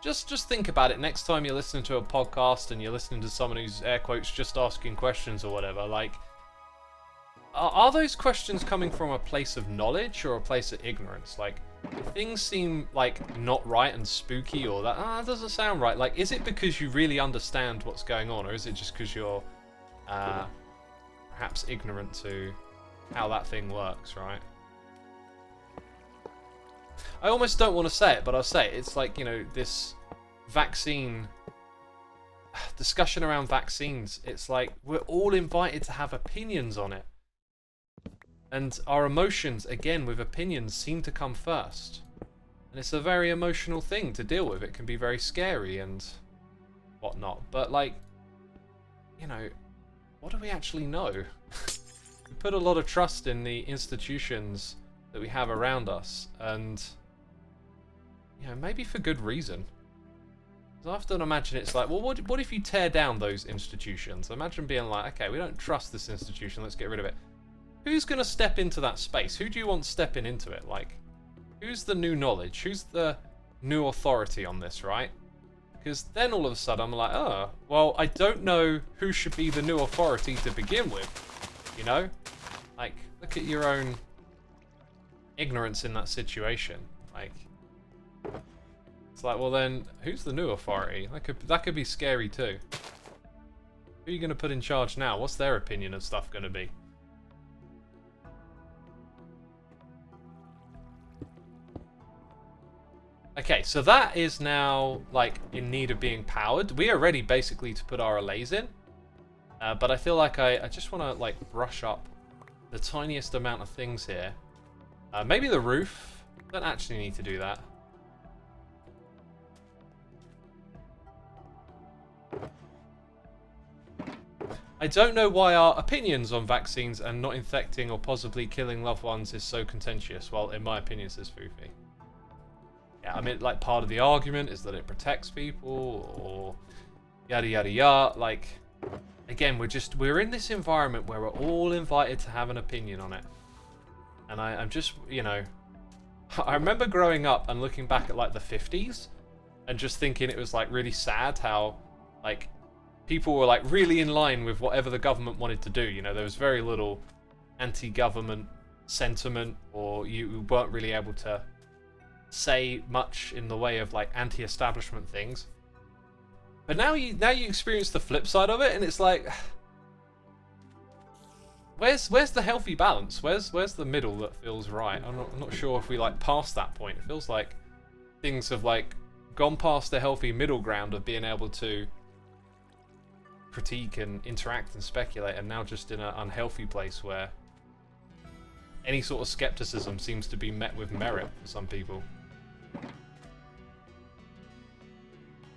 Just think about it next time you're listening to a podcast and you're listening to someone who's, air quotes, just asking questions or whatever. Like, are those questions coming from a place of knowledge or a place of ignorance? Like, things seem like not right and spooky, or that doesn't sound right. Like, is it because you really understand what's going on, or is it just because you're perhaps ignorant to how that thing works, right? I almost don't want to say it, but I'll say it. It's like, you know, this vaccine discussion around vaccines. It's like we're all invited to have opinions on it. And our emotions, again, with opinions, seem to come first. And it's a very emotional thing to deal with. It can be very scary and whatnot. But, like, you know, what do we actually know? We put a lot of trust in the institutions that we have around us. And, you know, maybe for good reason. Because I often imagine it's like, well, what if you tear down those institutions? Imagine being like, okay, we don't trust this institution, let's get rid of it. Who's going to step into that space? Who do you want stepping into it? Like, who's the new knowledge? Who's the new authority on this, right? Because then all of a sudden I'm like, oh, well, I don't know who should be the new authority to begin with. You know? Like, look at your own ignorance in that situation. Like, it's like, well then, who's the new authority? That could be scary too. Who are you going to put in charge now? What's their opinion of stuff going to be? Okay, so that is now, like, in need of being powered. We are ready, basically, to put our alays in. But I feel like I just want to, like, brush up the tiniest amount of things here. Maybe the roof. Don't actually need to do that. I don't know why our opinions on vaccines and not infecting or possibly killing loved ones is so contentious. Well, in my opinion, says Foofy. Yeah, I mean, like, part of the argument is that it protects people, or yada yada yada. Like, again, we're in this environment where we're all invited to have an opinion on it. And I'm just, you know, I remember growing up and looking back at, like, the 50s and just thinking it was, like, really sad how, like, people were, like, really in line with whatever the government wanted to do. You know, there was very little anti-government sentiment, or you weren't really able to say much in the way of, like, anti-establishment things. But now you experience the flip side of it, and it's like, where's the healthy balance? Where's the middle that feels right? I'm not sure if we, like, passed that point. It feels like things have, like, gone past the healthy middle ground of being able to critique and interact and speculate, and now just in an unhealthy place where any sort of skepticism seems to be met with merit for some people.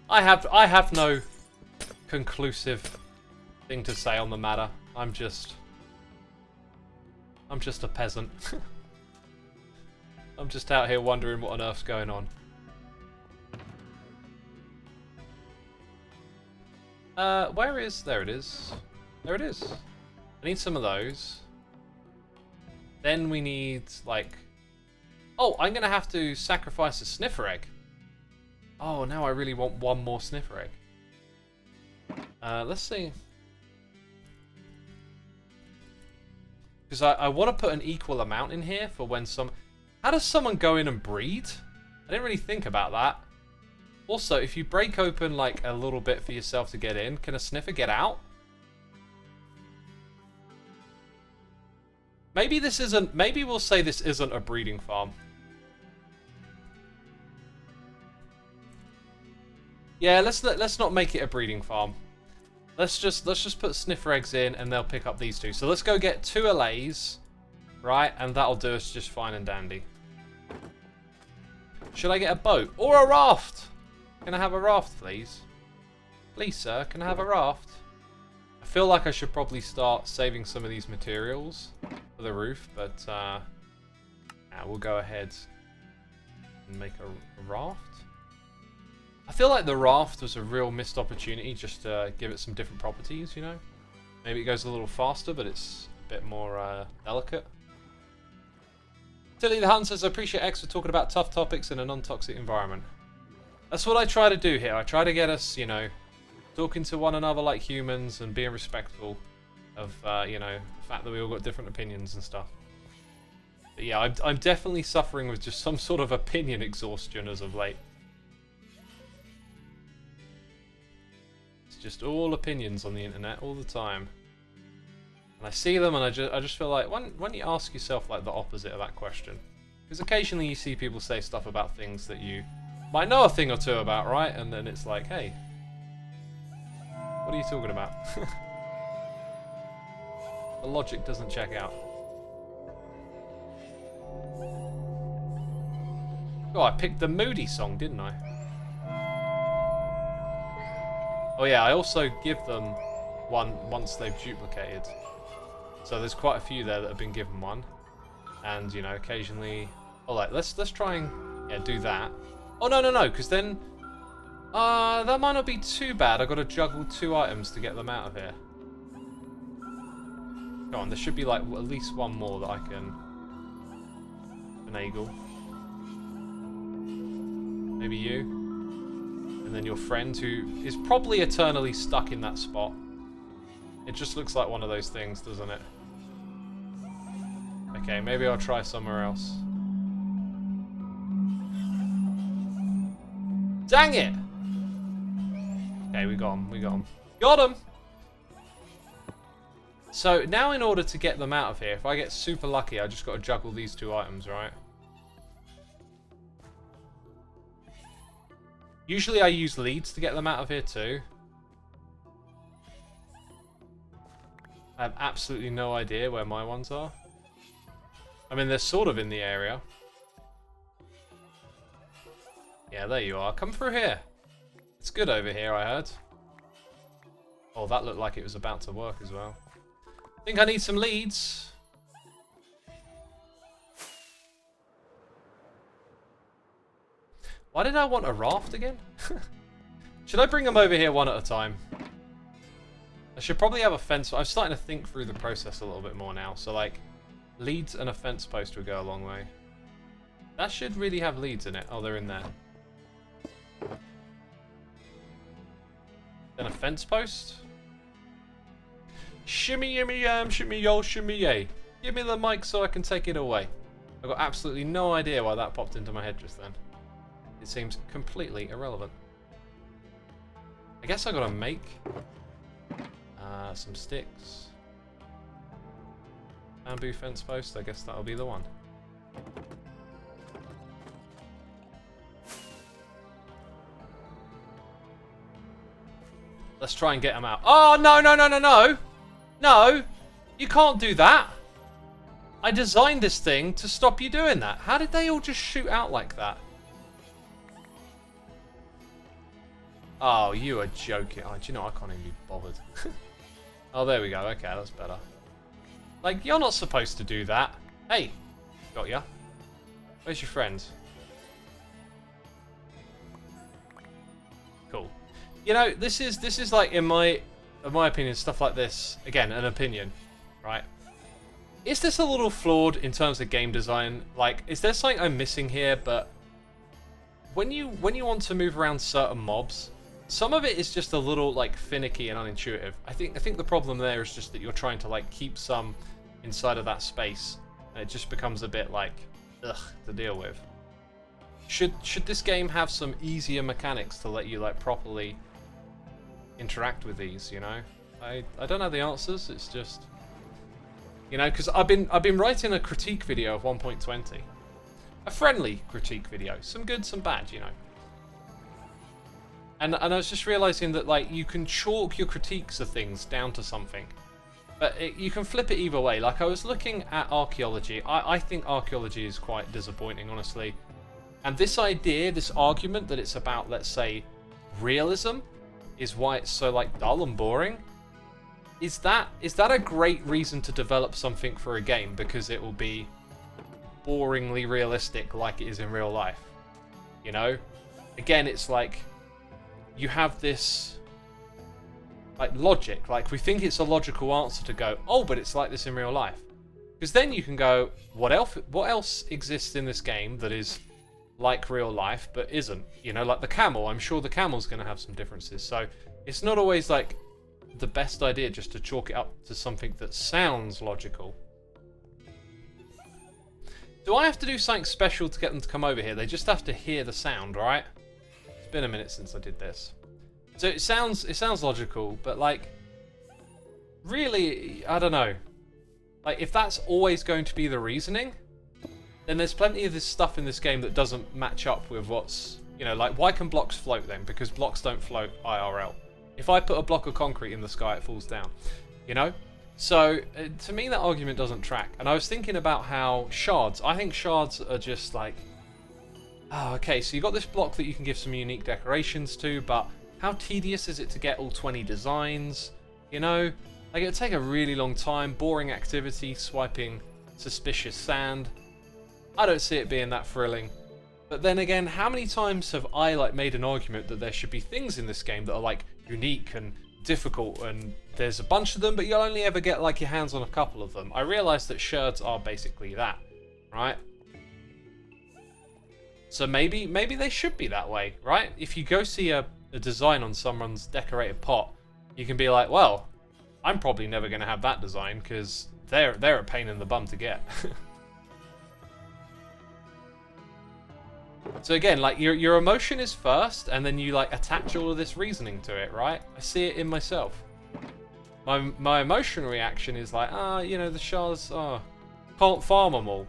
I have no conclusive thing to say on the matter. I'm just a peasant. I'm just out here wondering what on earth's going on. Where is... There it is. There it is. I need some of those. Then we need, like... Oh, I'm going to have to sacrifice a sniffer egg. Oh, now I really want one more sniffer egg. Let's see. Because I want to put an equal amount in here for when some... How does someone go in and breed? I didn't really think about that. Also, if you break open, like, a little bit for yourself to get in, can a sniffer get out? Maybe this isn't... Maybe we'll say this isn't a breeding farm. Yeah, let's not make it a breeding farm. Let's just put sniffer eggs in, and they'll pick up these two. So let's go get 2 alays, right? And that'll do us just fine and dandy. Should I get a boat or a raft? Can I have a raft, please? Please, sir, can I have a raft? I feel like I should probably start saving some of these materials for the roof, but we'll go ahead and make a raft. I feel like the raft was a real missed opportunity just to give it some different properties, you know? Maybe it goes a little faster, but it's a bit more delicate. Tilly the Hunt says, I appreciate X for talking about tough topics in a non-toxic environment. That's what I try to do here. I try to get us, you know, talking to one another like humans and being respectful of, you know, the fact that we all got different opinions and stuff. But yeah, I'm definitely suffering with just some sort of opinion exhaustion as of late. It's just all opinions on the internet all the time. And I see them and I just feel like, why don't you ask yourself like the opposite of that question? Because occasionally you see people say stuff about things that you might know a thing or two about, right? And then it's like, hey, what are you talking about? The logic doesn't check out. Oh, I picked the Moody song, didn't I? Oh yeah, I also give them one once they've duplicated. So there's quite a few there that have been given one. And, you know, occasionally... Alright, let's try and do that. Oh, no, because then... that might not be too bad. I've got to juggle 2 items to get them out of here. Go on, there should be, like, at least one more that I can finagle. Maybe you. And then your friend, who is probably eternally stuck in that spot. It just looks like one of those things, doesn't it? Okay, maybe I'll try somewhere else. Dang it! Okay, we got him. Got him! So, now in order to get them out of here, if I get super lucky, I just got to juggle these 2 items, right? Usually I use leads to get them out of here too. I have absolutely no idea where my ones are. I mean, they're sort of in the area. Yeah, there you are. Come through here. It's good over here, I heard. Oh, that looked like it was about to work as well. I think I need some leads. Why did I want a raft again? Should I bring them over here one at a time? I should probably have a fence. I'm starting to think through the process a little bit more now. So, like, leads and a fence post would go a long way. That should really have leads in it. Oh, they're in there. Then a fence post. Shimmy yimmy yam, shimmy yo, shimmy yay. Give me the mic so I can take it away. I've got absolutely no idea why that popped into my head just then. It seems completely irrelevant. I guess I gotta make some sticks. Bamboo fence post, I guess that'll be the one. Let's try and get them out. Oh, no, no, no, no, no! No! You can't do that! I designed this thing to stop you doing that. How did they all just shoot out like that? Oh, you are joking. Oh, do you know, I can't even be bothered. Oh, there we go. Okay, that's better. Like, you're not supposed to do that. Hey! Got ya. Where's your friend? Cool. You know, this is like, in my opinion, stuff like this, again, an opinion, right? Is this a little flawed in terms of game design? Like, is there something I'm missing here? But when you want to move around certain mobs, some of it is just a little like finicky and unintuitive. I think the problem there is just that you're trying to like keep some inside of that space, and it just becomes a bit like ugh to deal with. Should this game have some easier mechanics to let you like properly interact with these? You know, I don't know the answers. It's just, you know, because I've been writing a critique video of 1.20, a friendly critique video, some good, some bad, you know. And I was just realizing that like you can chalk your critiques of things down to something, but you can flip it either way. Like I was looking at archaeology. I think archaeology is quite disappointing, honestly. And this idea, this argument that it's about, let's say, realism, is why it's so like dull and boring. Is that a great reason to develop something for a game because it will be boringly realistic like it is in real life? You know? Again, it's like you have this like logic, like we think it's a logical answer to go, oh, but it's like this in real life. Because then you can go, what else exists in this game that is like real life, but isn't. You know, like the camel. I'm sure the camel's going to have some differences. So it's not always like the best idea just to chalk it up to something that sounds logical. Do I have to do something special to get them to come over here? They just have to hear the sound, right? It's been a minute since I did this. So it sounds logical, but like, really, I don't know. Like, if that's always going to be the reasoning, then there's plenty of this stuff in this game that doesn't match up with what's, you know, like, why can blocks float then? Because blocks don't float IRL. If I put a block of concrete in the sky, it falls down, you know? So, to me, that argument doesn't track. And I was thinking about how shards, I think shards are just like, oh, okay, so you got this block that you can give some unique decorations to, but how tedious is it to get all 20 designs, you know? Like, it'd take a really long time, boring activity, swiping suspicious sand. I don't see it being that thrilling. But then again, how many times have I, like, made an argument that there should be things in this game that are, like, unique and difficult, and there's a bunch of them, but you'll only ever get like your hands on a couple of them. I realize that shards are basically that, right? So maybe they should be that way, right? If you go see a design on someone's decorated pot, you can be like, well, I'm probably never going to have that design because they're a pain in the bum to get. So again, like, your emotion is first, and then you, like, attach all of this reasoning to it, right? I see it in myself. My emotional reaction is like, you know, the shards, can't farm them all.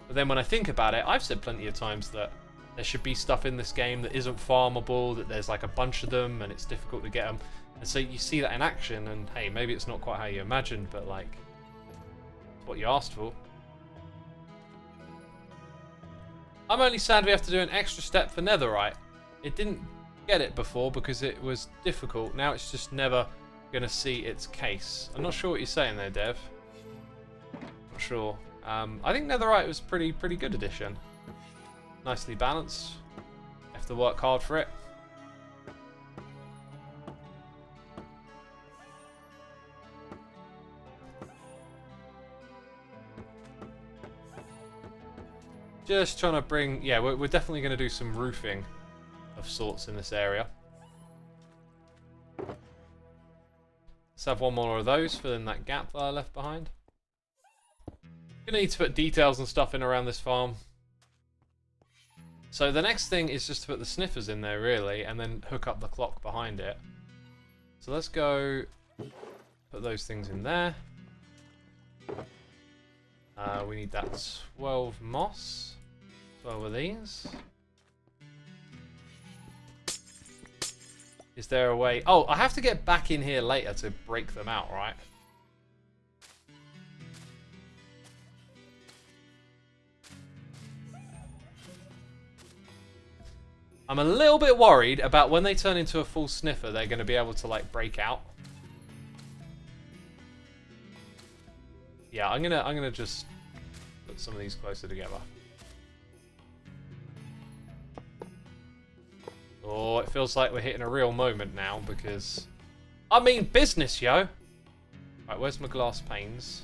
But then when I think about it, I've said plenty of times that there should be stuff in this game that isn't farmable, that there's, like, a bunch of them, and it's difficult to get them. And so you see that in action, and hey, maybe it's not quite how you imagined, but, like, it's what you asked for. I'm only sad we have to do an extra step for netherite. It didn't get it before because it was difficult. Now it's just never going to see its case. I'm not sure what you're saying there, Dev. Not sure. I think netherite was pretty good addition. Nicely balanced. You have to work hard for it. Just trying to bring... Yeah, we're definitely going to do some roofing of sorts in this area. Let's have one more of those, fill in that gap that I left behind. Gonna need to put details and stuff in around this farm. So the next thing is just to put the sniffers in there, really, and then hook up the clock behind it. So let's go put those things in there. We need that 12 moss. 12 of these. Is there a way... Oh, I have to get back in here later to break them out, right? I'm a little bit worried about when they turn into a full sniffer, they're going to be able to, like, break out. Yeah, I'm gonna just put some of these closer together. Oh, it feels like we're hitting a real moment now because... I mean business, yo! Right, where's my glass panes?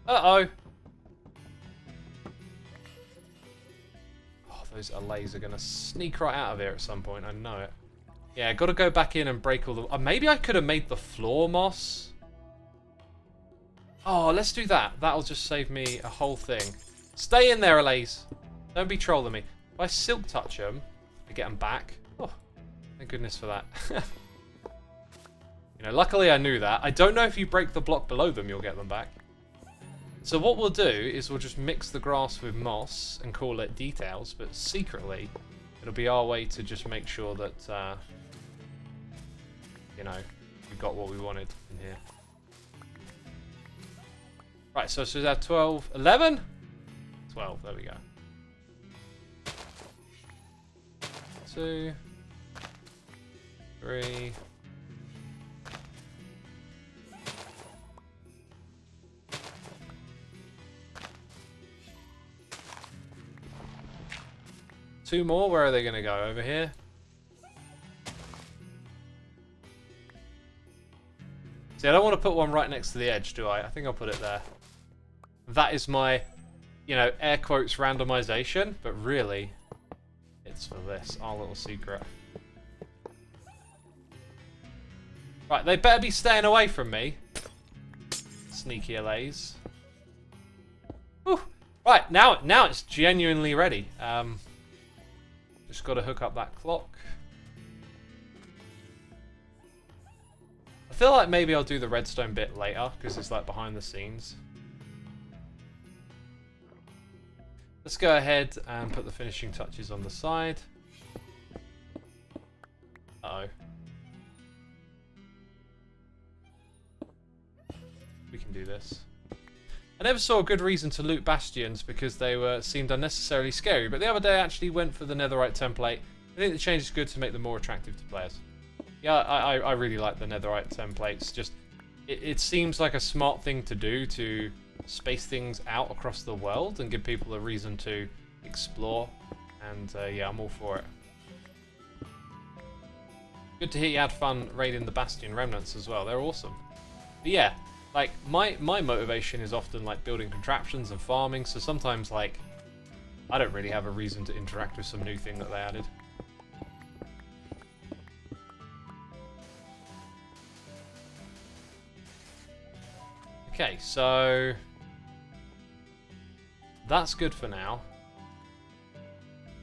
Uh-oh! Oh, those alays are gonna sneak right out of here at some point, I know it. Yeah, gotta go back in and break all the... maybe I could have made the floor moss? Oh, let's do that. That'll just save me a whole thing. Stay in there, alays. Don't be trolling me. If I silk touch them, I get them back. Oh, thank goodness for that. You know, luckily I knew that. I don't know if you break the block below them, you'll get them back. So what we'll do is we'll just mix the grass with moss and call it details, but secretly it'll be our way to just make sure that, you know, we got what we wanted in here. Right, so we have 12, 11? 12, there we go. 2, 3. Two more, where are they going to go? Over here? See, I don't want to put one right next to the edge, do I? I think I'll put it there. That is my you know, air quotes randomization, but really, it's for this, our little secret. Right, they better be staying away from me. Sneaky alays. Whew. Right, now it's genuinely ready. Just got to hook up that clock. I feel like maybe I'll do the redstone bit later, because it's like behind the scenes. Let's go ahead and put the finishing touches on the side. Uh-oh. We can do this. I never saw a good reason to loot bastions because they seemed unnecessarily scary, but the other day I actually went for the netherite template. I think the change is good to make them more attractive to players. Yeah, I really like the netherite templates. Just it seems like a smart thing to do to space things out across the world and give people a reason to explore. And yeah, I'm all for it. Good to hear you had fun raiding the bastion remnants as well. They're awesome. But yeah, like my motivation is often like building contraptions and farming. So sometimes like I don't really have a reason to interact with some new thing that they added. Okay, so that's good for now.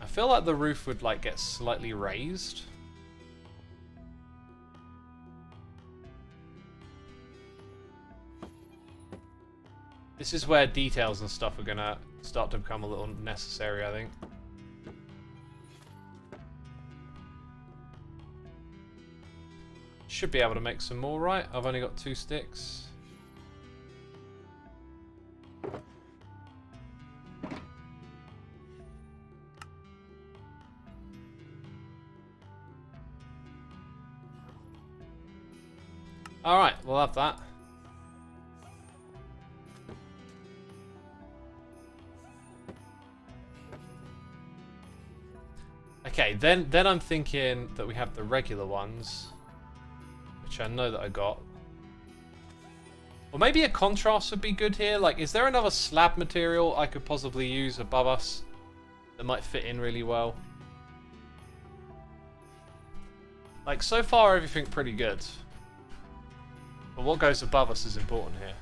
I feel like the roof would like get slightly raised. This is where details and stuff are gonna start to become a little necessary, I think. Should be able to make some more, right? I've only got 2 sticks. Alright, we'll have that. Okay, then I'm thinking that we have the regular ones, which I know that I got. Or maybe a contrast would be good here. Like, is there another slab material I could possibly use above us that might fit in really well? Like, so far everything pretty good. But what goes above us is important here.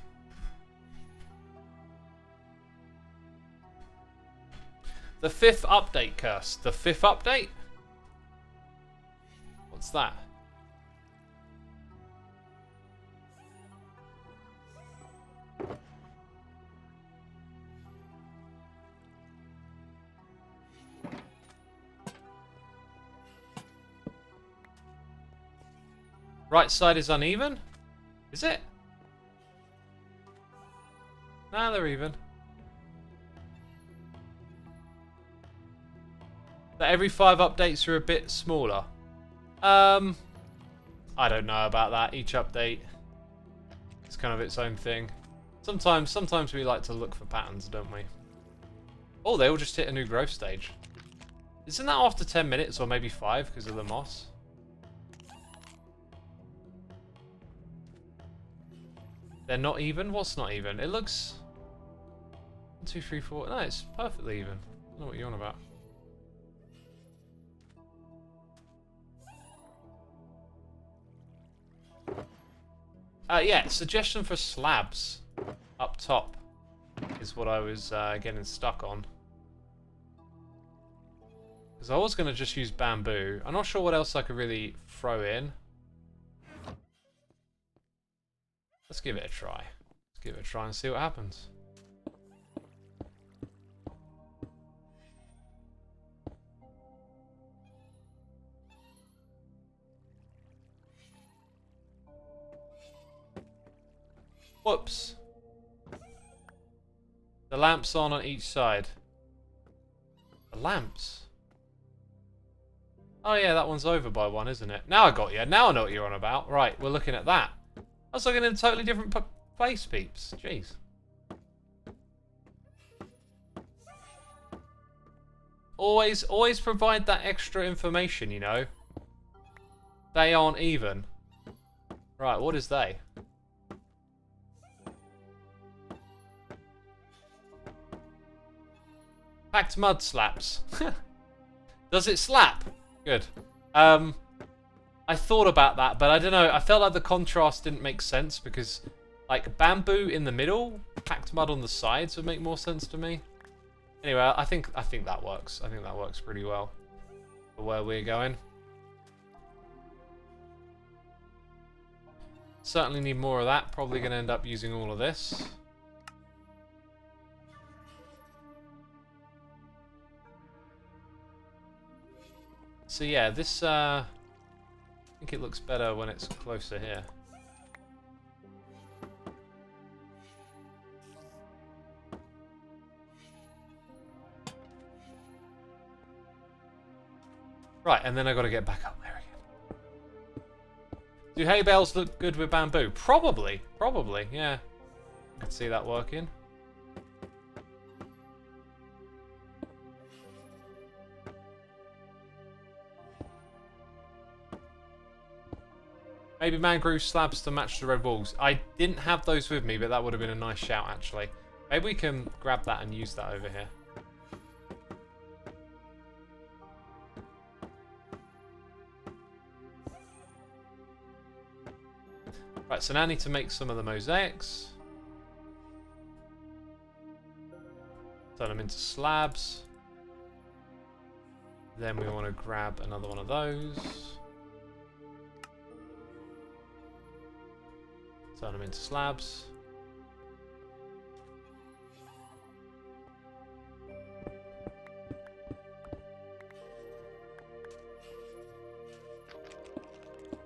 The 5th update, Curse. The 5th update? What's that? Right side is uneven? Is it? Nah, they're even. That every 5 updates are a bit smaller. I don't know about that. Each update is kind of its own thing. Sometimes we like to look for patterns, don't we? Oh, they all just hit a new growth stage. Isn't that after 10 minutes or maybe 5 because of the moss? They're not even? What's not even? It looks 1, 2, 3, 4. No, it's perfectly even. I don't know what you're on about. Yeah, suggestion for slabs up top is what I was getting stuck on. Because I was going to just use bamboo. I'm not sure what else I could really throw in. Let's give it a try. Let's give it a try and see what happens. Whoops. The lamps on each side. The lamps? Oh yeah, that one's over by 1, isn't it? Now I got you. Now I know what you're on about. Right, we're looking at that. I was looking in a totally different place, peeps. Jeez. Always provide that extra information, you know. They aren't even. Right, what is they? Packed mud slaps. Does it slap? Good. I thought about that, but I don't know. I felt like the contrast didn't make sense because, like, bamboo in the middle, packed mud on the sides would make more sense to me. Anyway, I think that works. I think that works pretty well for where we're going. Certainly need more of that. Probably going to end up using all of this. So yeah, this, I think it looks better when it's closer here. Right, and then I got to get back up there again. Do hay bales look good with bamboo? Probably, yeah. I can see that working. Maybe mangrove slabs to match the red walls. I didn't have those with me, but that would have been a nice shout, actually. Maybe we can grab that and use that over here. Right, so now I need to make some of the mosaics. Turn them into slabs. Then we want to grab another one of those. Turn them into slabs.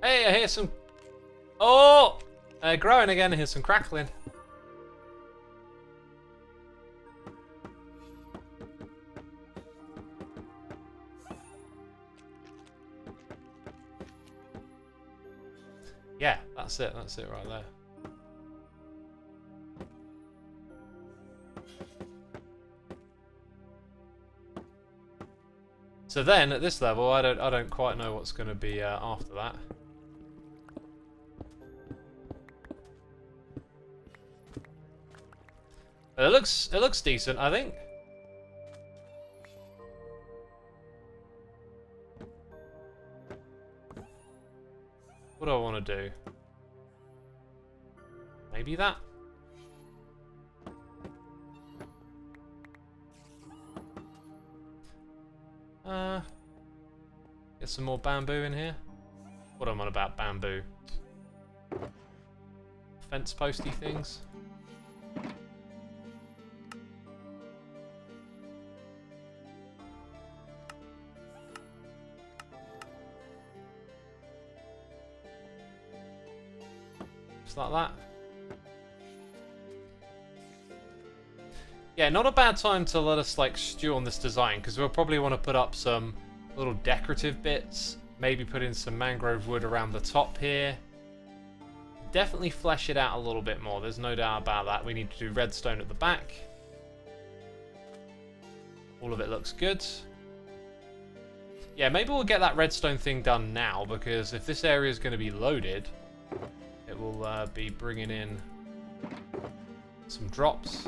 Hey, I hear some... Oh! They're growing again. I hear some crackling. Yeah, that's it. That's it right there. So then, at this level, I don't quite know what's going to be after that. But it looks decent, I think. What do I want to do? Maybe that. Get some more bamboo in here. What am I on about bamboo? Fence posty things. Just like that. Yeah, not a bad time to let us like stew on this design, because we'll probably want to put up some little decorative bits, maybe put in some mangrove wood around the top here. Definitely flesh it out a little bit more, there's no doubt about that. We need to do redstone at the back. All of it looks good. Yeah, maybe we'll get that redstone thing done now, because if this area is going to be loaded, it will be bringing in some drops.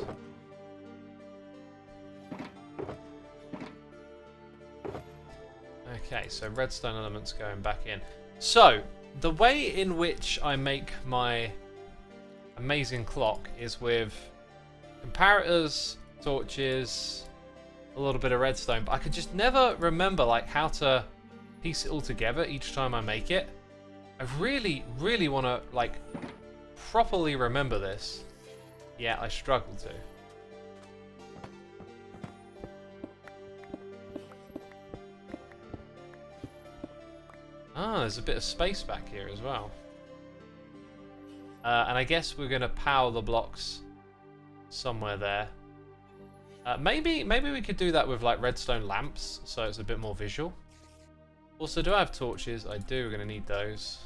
Okay, so redstone elements going back in. So, the way in which I make my amazing clock is with comparators, torches, a little bit of redstone, but I could just never remember like how to piece it all together each time I make it. I really, really want to like properly remember this. Yeah, I struggle to. Ah, there's a bit of space back here as well. And I guess we're going to power the blocks somewhere there. Maybe we could do that with like redstone lamps, so it's a bit more visual. Also, do I have torches? I do. We're going to need those.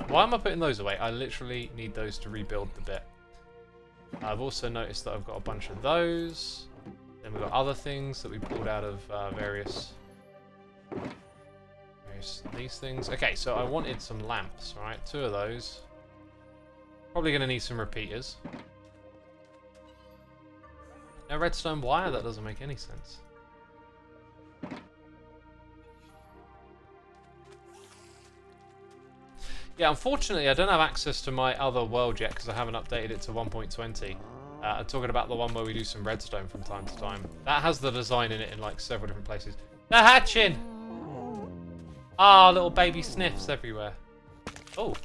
Why am I putting those away? I literally need those to rebuild the bit. I've also noticed that I've got a bunch of those. Then we've got other things that we pulled out of various these things. Okay, so I wanted some lamps, right? 2 of those. Probably going to need some repeaters. No redstone wire? That doesn't make any sense. Yeah, unfortunately, I don't have access to my other world yet because I haven't updated it to 1.20. I'm talking about the one where we do some redstone from time to time. That has the design in it in like several different places. They're hatching! Ah, little baby sniffs everywhere. Oh.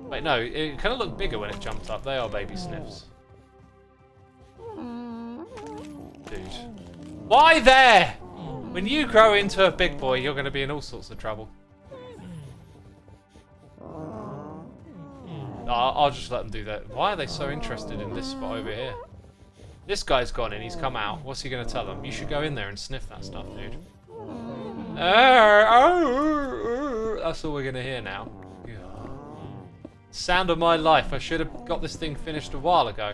Wait, no, it kind of looked bigger when it jumped up. They are baby sniffs. Dude. Why there? When you grow into a big boy, you're going to be in all sorts of trouble. I'll just let them do that. Why are they so interested in this spot over here? This guy's gone in, he's come out. What's he going to tell them? You should go in there and sniff that stuff, dude. That's all we're going to hear now. Sound of my life. I should have got this thing finished a while ago.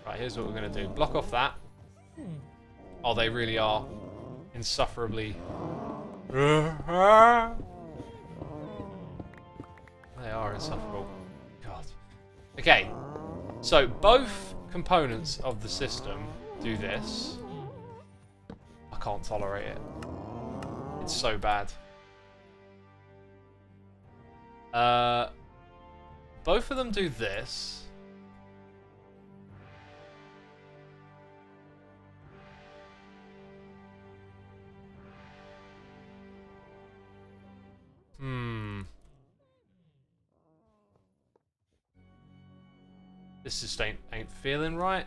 Right, here's what we're going to do. Block off that. Oh, they really are insufferably... They are insufferable. God. Okay. So, both components of the system do this. I can't tolerate it. It's so bad. Both of them do this. This just ain't feeling right.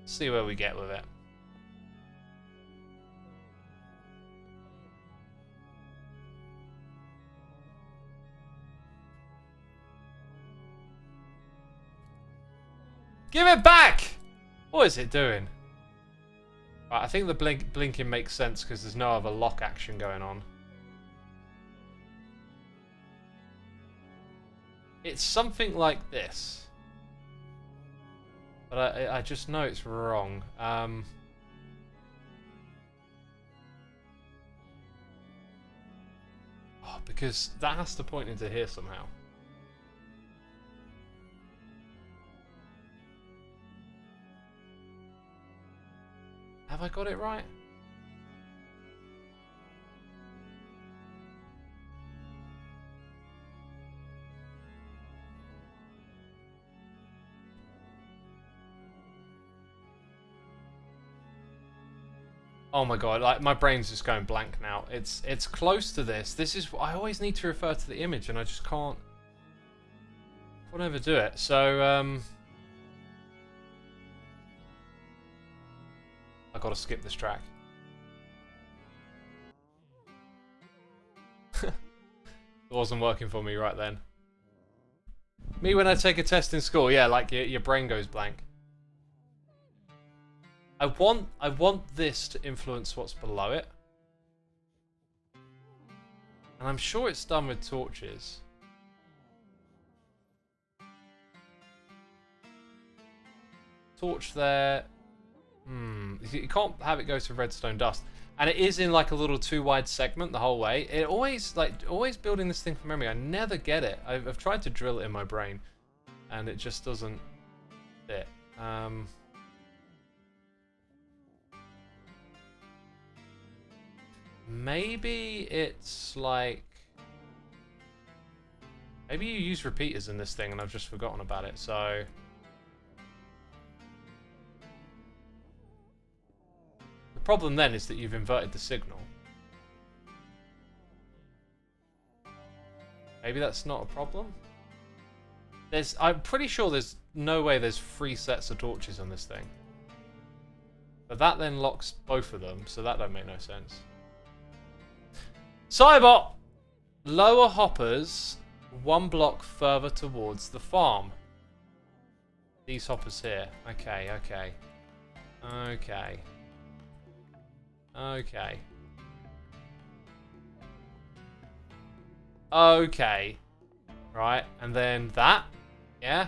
See where we get with it. Give it back! What is it doing? Right, I think the blinking makes sense because there's no other lock action going on. It's something like this. But I just know it's wrong. Oh, because that has to point into here somehow. Have I got it right? Oh my god, like my brain's just going blank now. It's close to this. This is I always need to refer to the image and I just can't ever do it. So I gotta skip this track. It wasn't working for me right then. Me when I take a test in school, yeah, like your brain goes blank. I want this to influence what's below it. And I'm sure it's done with torches. Torch there. You can't have it go to redstone dust. And it is in like a little too wide segment the whole way. It always building this thing from memory. I never get it. I've tried to drill it in my brain and it just doesn't fit. Maybe it's like... Maybe you use repeaters in this thing and I've just forgotten about it, so... The problem then is that you've inverted the signal. Maybe that's not a problem? I'm pretty sure there's no way there's 3 sets of torches on this thing. But that then locks both of them, so that don't make no sense. Cybot! Lower hoppers 1 block further towards the farm. These hoppers here. Okay, okay. Okay. Okay. Okay. Right, and then that. Yeah.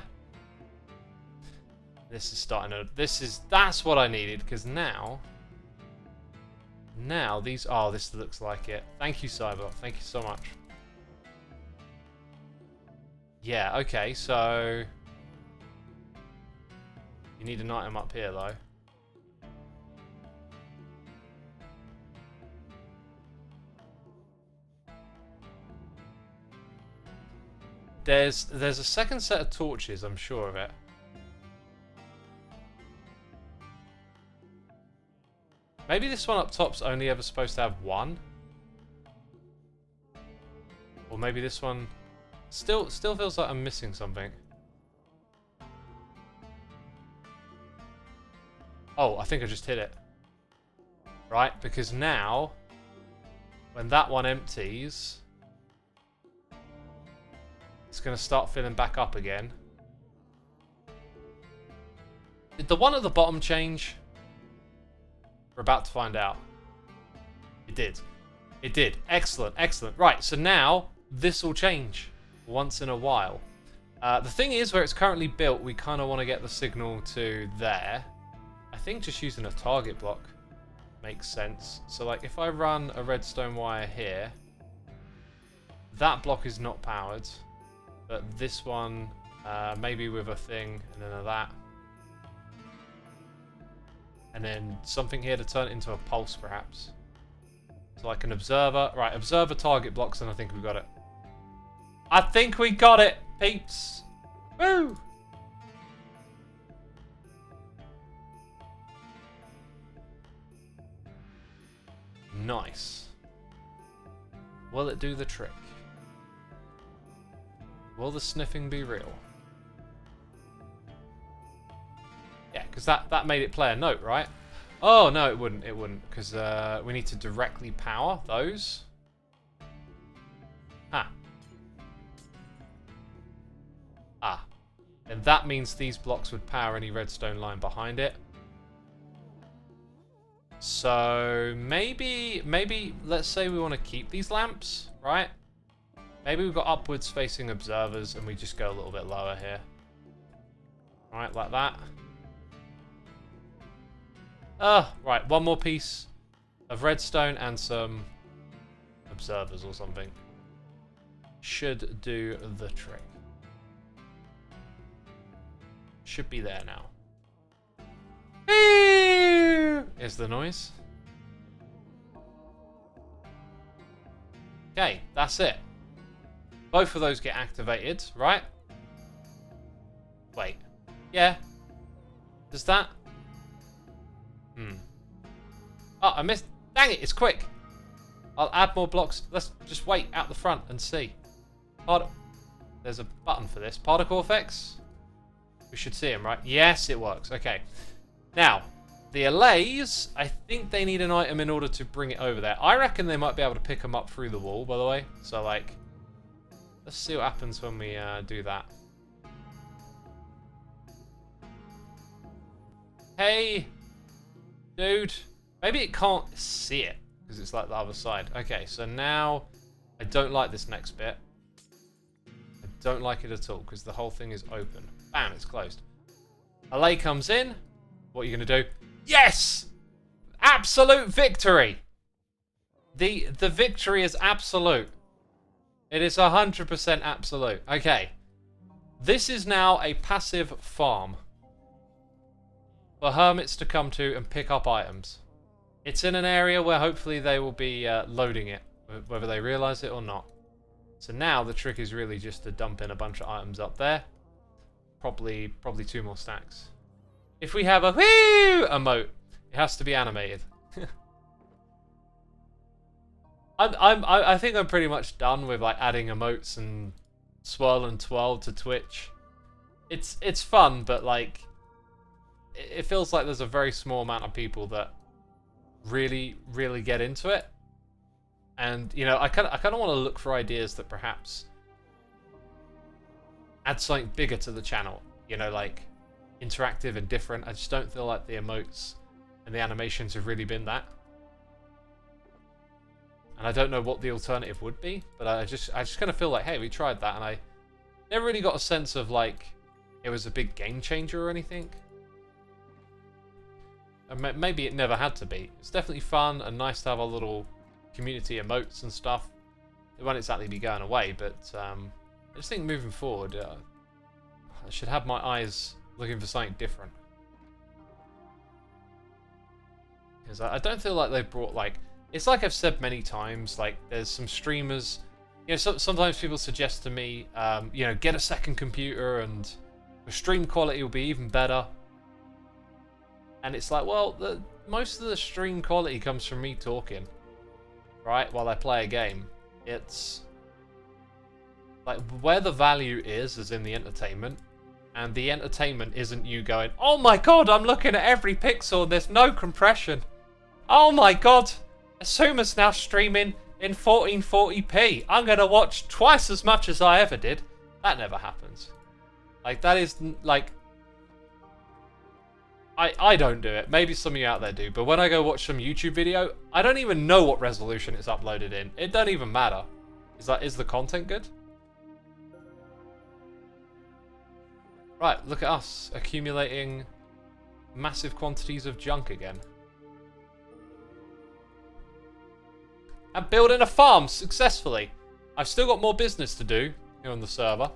This is starting to... That's what I needed, because now these... Oh, this looks like it. Thank you, Cyber. Thank you so much. Yeah, okay, so... You need an item up here, though. There's a second set of torches, I'm sure of it. Maybe this one up top's only ever supposed to have one. Or maybe this one still feels like I'm missing something. Oh, I think I just hit it. Right, because now when that one empties, it's going to start filling back up again. Did the one at the bottom change? We're about to find out. It did. It did. Excellent, excellent. Right, so now this will change once in a while. The thing is, where it's currently built, we kind of want to get the signal to there. I think just using a target block makes sense. So like if I run a redstone wire here, that block is not powered. But this one, maybe with a thing, and then that. And then something here to turn it into a pulse, perhaps. So like an observer. Right, observer target blocks, and I think we got it. I think we got it, peeps. Woo! Nice. Will it do the trick? Will the sniffing be real? Yeah, because that made it play a note, right? Oh, no, it wouldn't. It wouldn't, because we need to directly power those. Ah. Ah. And that means these blocks would power any redstone line behind it. So maybe let's say we want to keep these lamps, right? Maybe we've got upwards facing observers and we just go a little bit lower here. Alright, like that. Right, one more piece of redstone and some observers or something. Should do the trick. Should be there now. Is the noise. Okay, that's it. Both of those get activated, right? Wait. Yeah. Does that? Oh, I missed. Dang it, it's quick. I'll add more blocks. Let's just wait out the front and see. There's a button for this. Particle effects? We should see them, right? Yes, it works. Okay. Now, the alays, I think they need an item in order to bring it over there. I reckon they might be able to pick them up through the wall, by the way. So, like, let's see what happens when we do that. Hey, dude. Maybe it can't see it because it's like the other side. Okay, so now I don't like this next bit. I don't like it at all because the whole thing is open. Bam, it's closed. Alay comes in. What are you going to do? Yes! Absolute victory! The victory is absolute. It is 100% absolute. Okay. This is now a passive farm for hermits to come to and pick up items. It's in an area where hopefully they will be loading it, whether they realize it or not. So now the trick is really just to dump in a bunch of items up there. Probably 2 more stacks. If we have a whoo emote, it has to be animated. I think I'm pretty much done with like adding emotes and swirl and twirl to Twitch. It's fun, but like it feels like there's a very small amount of people that really get into it. And you know, I kind of want to look for ideas that perhaps add something bigger to the channel. You know, like interactive and different. I just don't feel like the emotes and the animations have really been that. And I don't know what the alternative would be, but I just kind of feel like, hey, we tried that, and I never really got a sense of like it was a big game changer or anything. And maybe it never had to be. It's definitely fun and nice to have our little community emotes and stuff. It won't exactly be going away, but I just think moving forward, I should have my eyes looking for something different. Because I don't feel like they've brought, like... It's like I've said many times, like, there's some streamers... You know, sometimes people suggest to me, you know, get a second computer and the stream quality will be even better. And it's like, well, most of the stream quality comes from me talking, right, while I play a game. It's... like, where the value is in the entertainment. And the entertainment isn't you going, oh my god, I'm looking at every pixel and there's no compression. Oh my god, Xisuma's now streaming in 1440p. I'm going to watch twice as much as I ever did. That never happens. Like, that is, like... I don't do it. Maybe some of you out there do. But when I go watch some YouTube video, I don't even know what resolution it's uploaded in. It don't even matter. Is the content good? Right, look at us accumulating massive quantities of junk again. And building a farm successfully. I've still got more business to do here on the server.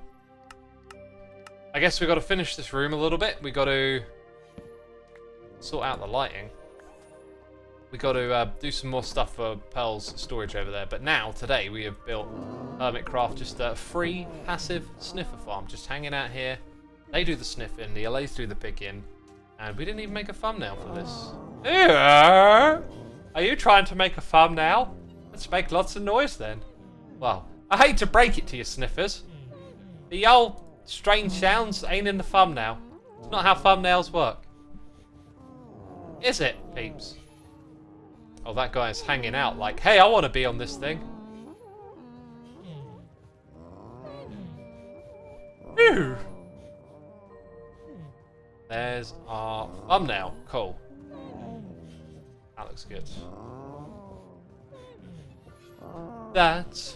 I guess we've got to finish this room a little bit. We've got to sort out the lighting. We've got to do some more stuff for Pearl's storage over there. But now, today, we have built Hermitcraft, just a free, passive sniffer farm. Just hanging out here. They do the sniffing, the alays do the picking. And we didn't even make a thumbnail for this. Are you trying to make a thumbnail? Let's make lots of noise then. Well, I hate to break it to you sniffers. The old strange sounds ain't in the thumbnail. It's not how thumbnails work. Is it, peeps? Oh, that guy is hanging out like, hey, I want to be on this thing. Ew. There's our thumbnail. Cool. That looks good. That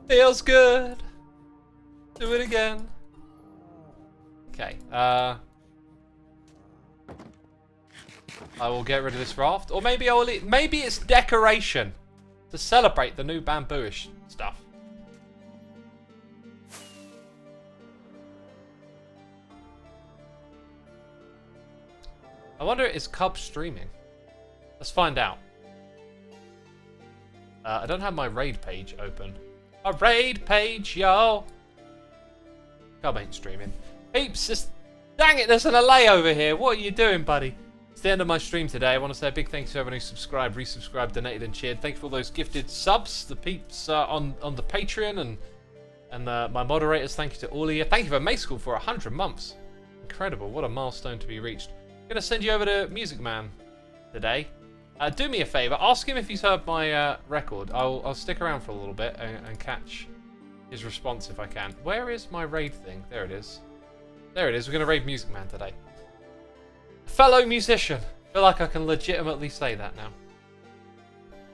feels good. Do it again. Okay. I will get rid of this raft, or maybe I will. Maybe it's decoration to celebrate the new bambooish stuff. I wonder, is Cub streaming? Let's find out. I don't have my raid page open. A raid page, yo! Cub ain't streaming. Peeps, dang it, there's an alay over here. What are you doing, buddy? It's the end of my stream today. I want to say a big thanks to everyone who subscribed, resubscribed, donated, and cheered. Thank you for all those gifted subs, the peeps on the Patreon, and my moderators. Thank you to all of you. Thank you for May School for 100 months. Incredible. What a milestone to be reached. I'm going to send you over to Music Man today. Do me a favour. Ask him if he's heard my record. I'll stick around for a little bit and catch his response if I can. Where is my raid thing? There it is. There it is. We're going to raid Music Man today. Fellow musician. I feel like I can legitimately say that now.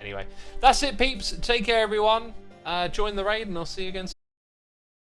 Anyway, that's it, peeps. Take care, everyone. Join the raid, and I'll see you again soon.